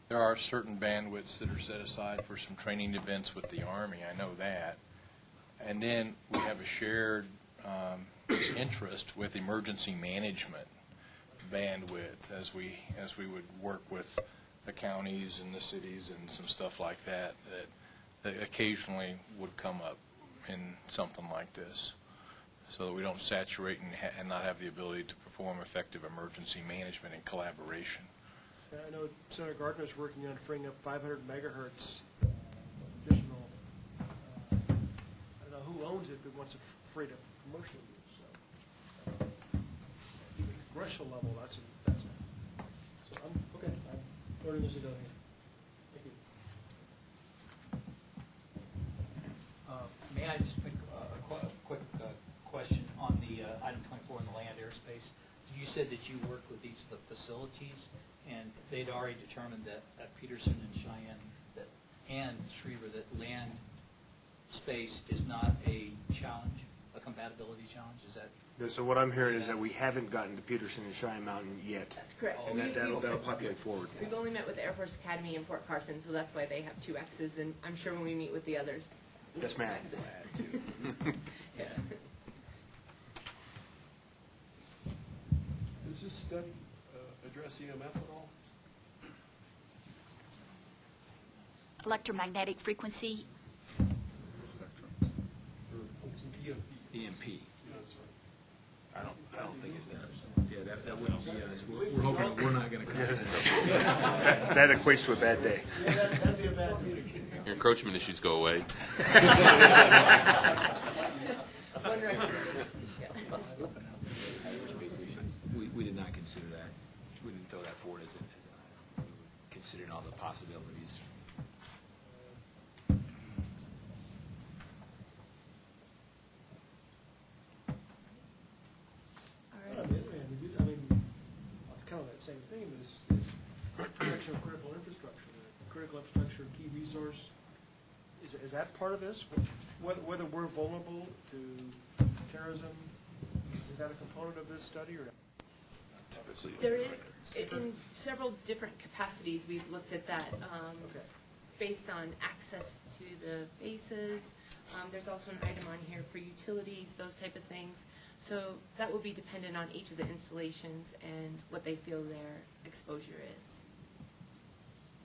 There are certain bandwidths that are set aside for some training events with the Army. I know that. And then we have a shared interest with emergency management bandwidth as we would work with the counties and the cities and some stuff like that that occasionally would come up in something like this, so that we don't saturate and not have the ability to perform effective emergency management and collaboration. I know Senator Gardner's working on freeing up 500 megahertz additional, I don't know who owns it, but wants to free it up for commercial use, so. Even commercial level, that's so I'm, okay, I'm learning as I go here. Thank you. May I just make a quick question on the item 24 in the land airspace? You said that you worked with each of the facilities, and they'd already determined that at Peterson and Cheyenne and Schriever that land space is not a challenge, a compatibility challenge. Is that? So what I'm hearing is that we haven't gotten to Peterson and Cheyenne Mountain yet. That's correct. And that'll populate forward. We've only met with the Air Force Academy in Fort Carson, so that's why they have 2 X's, and I'm sure when we meet with the others, Yes, ma'am. Yeah. Does this study address EMF at all? Electromagnetic frequency, EMP. I don't think it does. Yeah, that wouldn't be us. We're hoping we're not going to cover that. That equates to a bad day. That'd be a bad thing. Your encroachment issues go away. We did not consider that. We didn't throw that forward as considering all the possibilities. On the other hand, I mean, kind of that same theme is protection of critical infrastructure. Critical infrastructure, key resource, is that part of this? Whether we're vulnerable to terrorism, is that a component of this study or? There is, in several different capacities, we've looked at that, based on access to the bases. There's also an item on here for utilities, those type of things. So that will be dependent on each of the installations and what they feel their exposure is.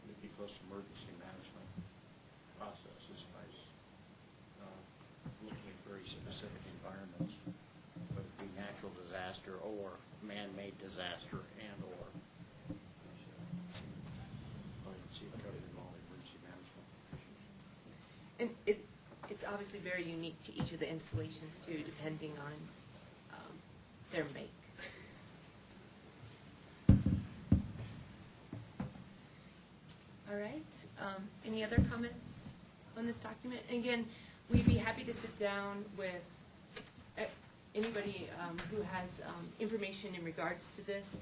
It'd be close to emergency management processes by looking at very specific environments, whether it be natural disaster or man-made disaster and/or emergency covered in all emergency management issues. And it's obviously very unique to each of the installations too, depending on their make. All right, any other comments on this document? And again, we'd be happy to sit down with anybody who has information in regards to this,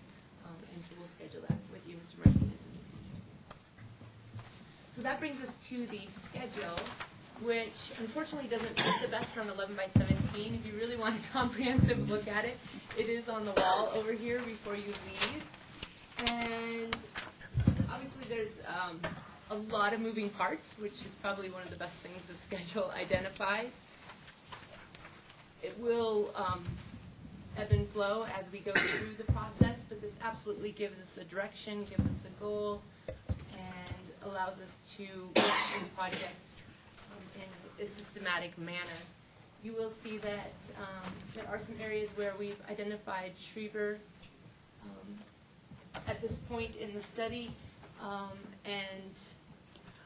and so we'll schedule that with you, Mr. Martinez, in the future. So that brings us to the schedule, which unfortunately doesn't look the best on 11 by 17. If you really want a comprehensive look at it, it is on the wall over here before you leave. And obviously there's a lot of moving parts, which is probably one of the best things the schedule identifies. It will ebb and flow as we go through the process, but this absolutely gives us a direction, gives us a goal, and allows us to work through the project in a systematic manner. You will see that there are some areas where we've identified Schriever at this point in the study, and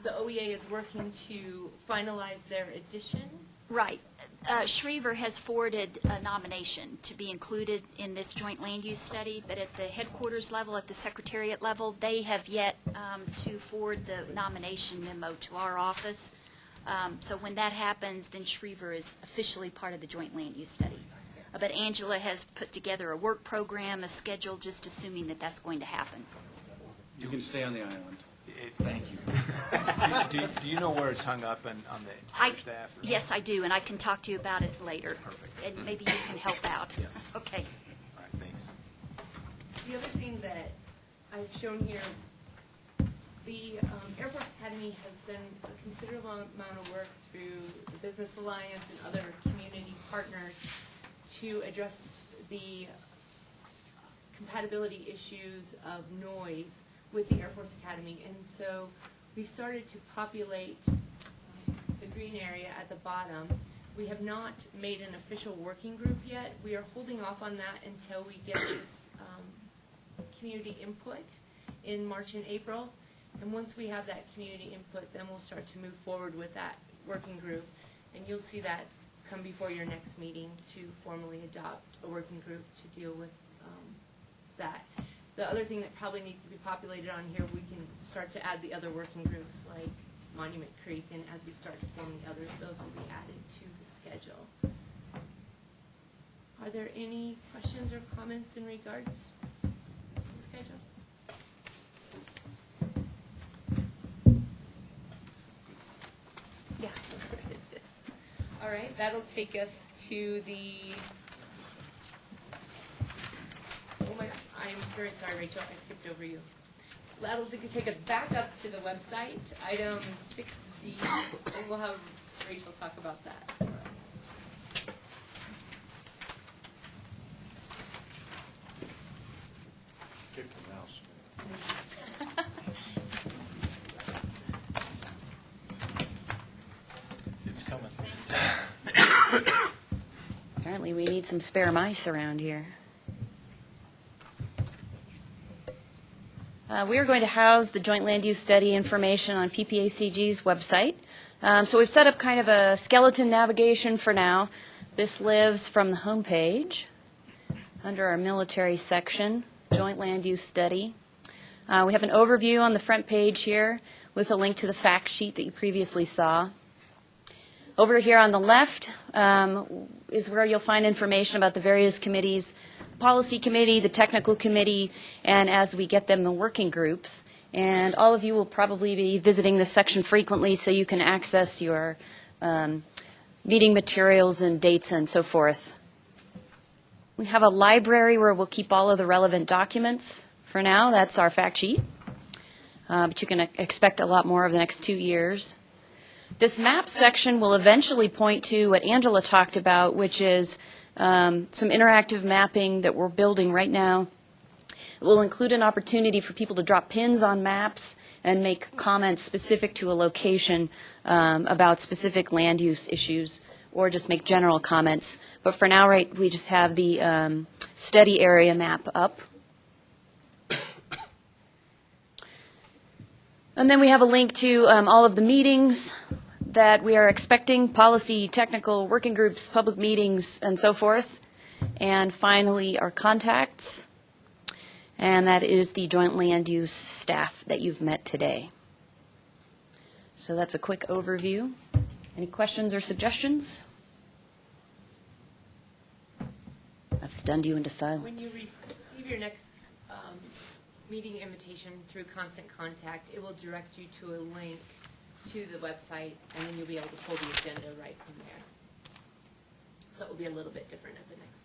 the OEA is working to finalize their addition. Right. Schriever has forwarded a nomination to be included in this joint land use study, but at the headquarters level, at the secretariat level, they have yet to forward the nomination memo to our office. So when that happens, then Schriever is officially part of the joint land use study. But Angela has put together a work program, a schedule, just assuming that that's going to happen. You can stay on the island. Thank you. Do you know where it's hung up on the staff? Or? Yes, I do, and I can talk to you about it later. Perfect. And maybe you can help out. Yes. Okay. All right, thanks. The other thing that I've shown here, the Air Force Academy has done a considerable amount of work through the Business Alliance and other community partners to address the compatibility issues of noise with the Air Force Academy. And so we started to populate the green area at the bottom. We have not made an official working group yet. We are holding off on that until we get this community input in March and April. And once we have that community input, then we'll start to move forward with that working group. And you'll see that come before your next meeting to formally adopt a working group to deal with that. The other thing that probably needs to be populated on here, we can start to add the other working groups like Monument Creek, and as we start to form the others, those will be added to the schedule. Are there any questions or comments in regards to the schedule? Yeah. All right, that'll take us to the, oh my gosh, I'm very sorry, Rachel, I skipped over you. That'll take us back up to the website, item 6D, and we'll have Rachel talk about that. Kick the mouse. It's coming. Apparently, we need some spare mice around here. We are going to house the joint land use study information on PPACG's website. So we've set up kind of a skeleton navigation for now. This lives from the homepage under our military section, joint land use study. We have an overview on the front page here with a link to the fact sheet that you previously saw. Over here on the left is where you'll find information about the various committees, the policy committee, the technical committee, and as we get them, the working groups. And all of you will probably be visiting this section frequently so you can access your meeting materials and dates and so forth. We have a library where we'll keep all of the relevant documents. For now, that's our fact sheet. But you can expect a lot more over the next 2 years. This map section will eventually point to what Angela talked about, which is some interactive mapping that we're building right now. It will include an opportunity for people to drop pins on maps and make comments specific to a location about specific land use issues, or just make general comments. But for now, right, we just have the study area map up. And then we have a link to all of the meetings that we are expecting, policy, technical, working groups, public meetings, and so forth. And finally, our contacts. And that is the joint land use staff that you've met today. So that's a quick overview. Any questions or suggestions? I've stunned you into silence. When you receive your next meeting invitation through Constant Contact, it will direct you to a link to the website, and then you'll be able to pull the agenda right from there. So it will be a little bit different at the next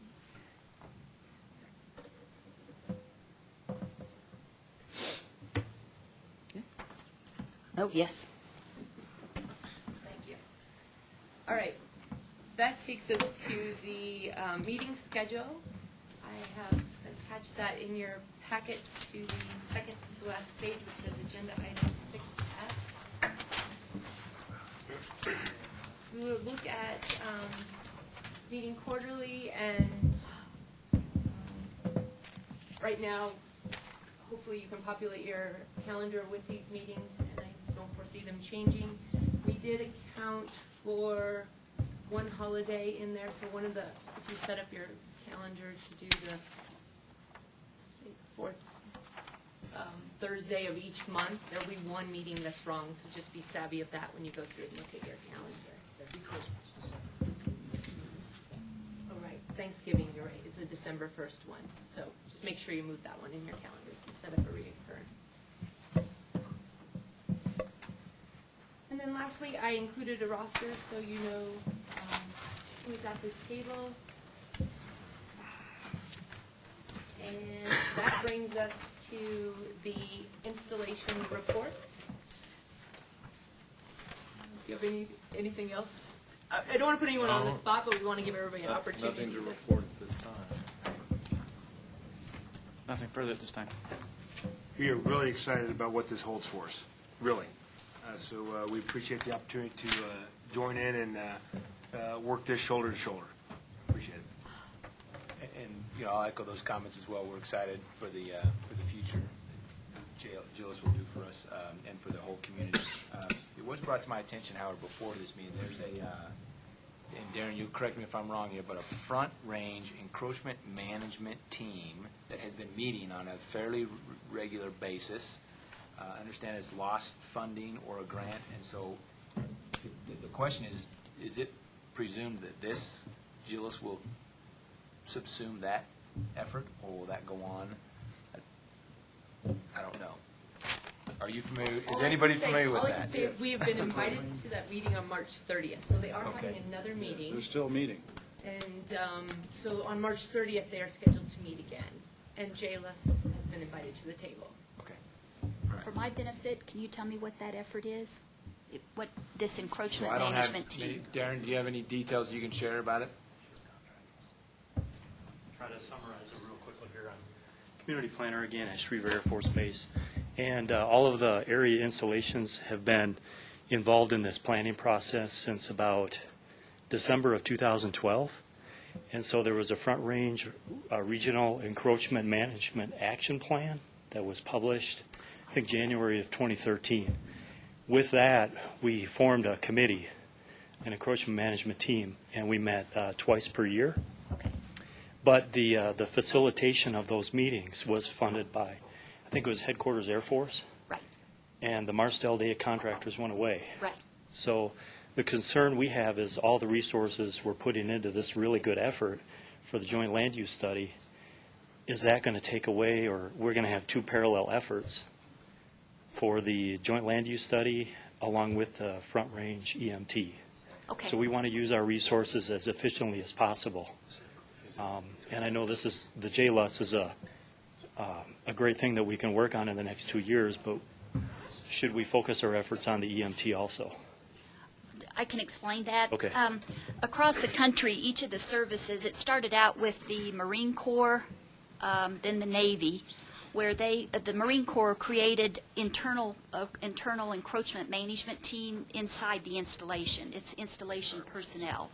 meeting. Oh, yes. Thank you. All right. That takes us to the meeting schedule. I have attached that in your packet to the second to last page, which says Agenda Item 6F. We will look at meeting quarterly, and right now, hopefully you can populate your calendar with these meetings, and I don't foresee them changing. We did account for one holiday in there, so one of the, if you set up your calendar to do the fourth Thursday of each month, there'll be one meeting that's wrong, so just be savvy of that when you go through and look at your calendar. That'd be Christmas, December. Oh, right, Thanksgiving, you're right, it's a December 1st one, so just make sure you move that one in your calendar if you set up a reoccurrence. And then lastly, I included a roster so you know who's at the table. And that brings us to the installation reports. Do you have anything else? I don't want to put anyone on the spot, but we want to give everybody an opportunity. Nothing to report at this time. Nothing further at this time. We are really excited about what this holds for us, really. So we appreciate the opportunity to join in and work this shoulder to shoulder. Appreciate it. And, you know, I'll echo those comments as well. We're excited for the future that JLUS will do for us and for the whole community. It was brought to my attention, however, before this meeting, there's and Darren, you correct me if I'm wrong here, but a front range encroachment management team that has been meeting on a fairly regular basis. I understand it's lost funding or a grant, and so the question is it presumed that this JLUS will subsume that effort, or will that go on? I don't know. Are you familiar? Is anybody familiar with All I that? can say is we have been invited to that meeting on March 30th, so they are having another meeting. There's still a meeting. And so on March 30th, they are scheduled to meet again, and JLUS has been invited to the table. Okay. For my benefit, can you tell me what that effort is? What this So encroachment I don't have, management team? Darren, do you have any details you can share about it? Try to summarize it real quickly here. I'm community planner again at Schriever Air Force Base, and all of the area installations have been involved in this planning process since about December of 2012. And so there was a Front Range Regional Encroachment Management Action Plan that was published, I think, January of 2013. With that, we formed a committee, an encroachment management team, and we met twice per year. But the facilitation of those meetings was funded by I think it was Headquarters Air Force. Right. And the Marsdale Day contractors went away. Right. So the concern we have is all the resources we're putting into this really good effort for the joint land use study, is that going to take away, or we're going to have two parallel efforts for the joint land use study along with the Front Range EMT? Okay. So we want to use our resources as efficiently as possible. And I know this is, the JLUS is a great thing that we can work on in the next 2 years, but should we focus our efforts on the EMT also? I can explain that. Okay. Across the country, each of the services, it started out with the Marine Corps, then the Navy, where the Marine Corps created internal encroachment management team inside the installation. It's installation personnel.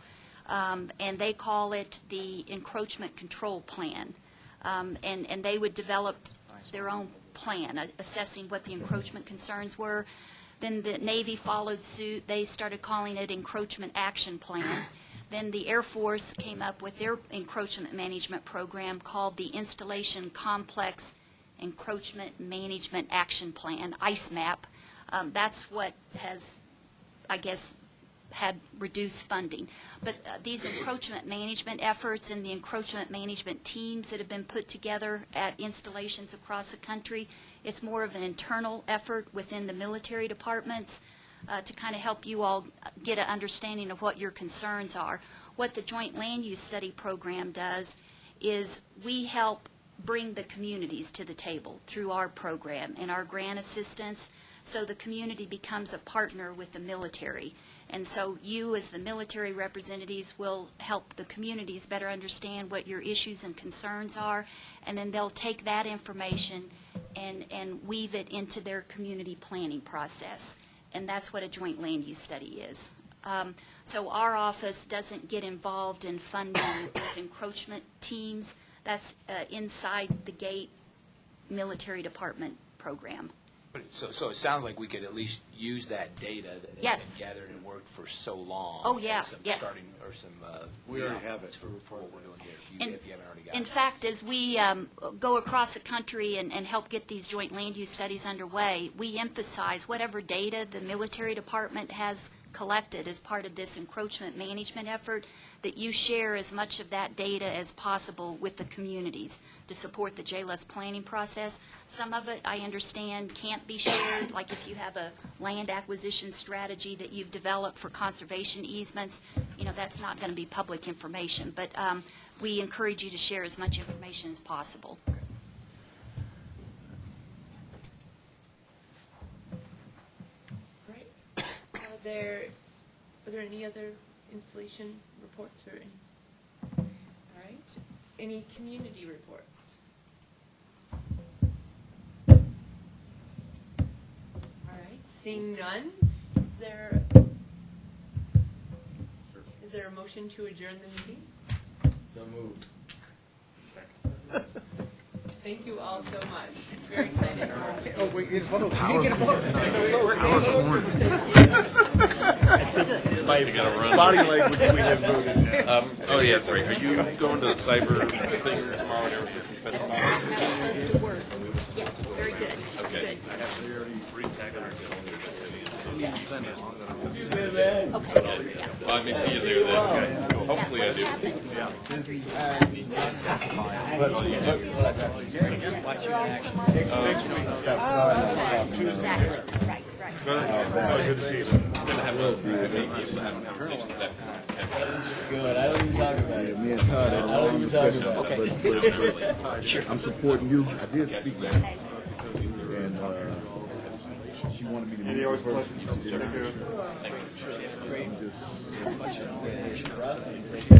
And they call it the encroachment control plan. And they would develop their own plan, assessing what the encroachment concerns were. Then the Navy followed suit. They started calling it encroachment action plan. Then the Air Force came up with their encroachment management program called the Installation Complex Encroachment Management Action Plan, ICEMAP. That's what has, I guess, had reduced funding. But these encroachment management efforts and the encroachment management teams that have been put together at installations across the country, it's more of an internal effort within the military departments to kind of help you all get an understanding of what your concerns are. What the Joint Land Use Study Program does is we help bring the communities to the table through our program and our grant assistance, so the community becomes a partner with the military. And so you, as the military representatives, will help the communities better understand what your issues and concerns are, and then they'll take that information and weave it into their community planning process. And that's what a joint land use study is. So our office doesn't get involved in funding those encroachment teams. That's inside the gate military department program. So it sounds like we could at least use that data that has Yes. been gathered and worked for so long. Oh, yeah, as some yes. starting, or some, We already have it. for what we're doing here, if you haven't already got In it. fact, as we go across the country and help get these joint land use studies underway, we emphasize whatever data the military department has collected as part of this encroachment management effort, that you share as much of that data as possible with the communities to support the JLUS planning process. Some of it, I understand, can't be shared, like if you have a land acquisition strategy that you've developed for conservation easements, that's not going to be public information. But we encourage you to share as much information as possible. Right. Are there any other installation reports or any? All right. Any community reports? All right. Seeing none, is there a motion to adjourn the meeting? So moved. Thank you all so much. Very excited. Oh, wait, it's You gotta run. Body language, we have voted. Oh, yeah, that's right. Are you going to the cyber thing tomorrow in Aerospace and Defense? Supposed to work. Yeah, very good. Okay. Good. Okay. Yeah. Well, I may see you there then. Hopefully I do. Exactly. Right, right. Good to see you. I'm going to have conversations after. Good, I don't even talk about it. Me and Todd had a long discussion, Okay. but I'm supporting you. I did speak to her, and she wanted me to meet with her. Thanks. I'm just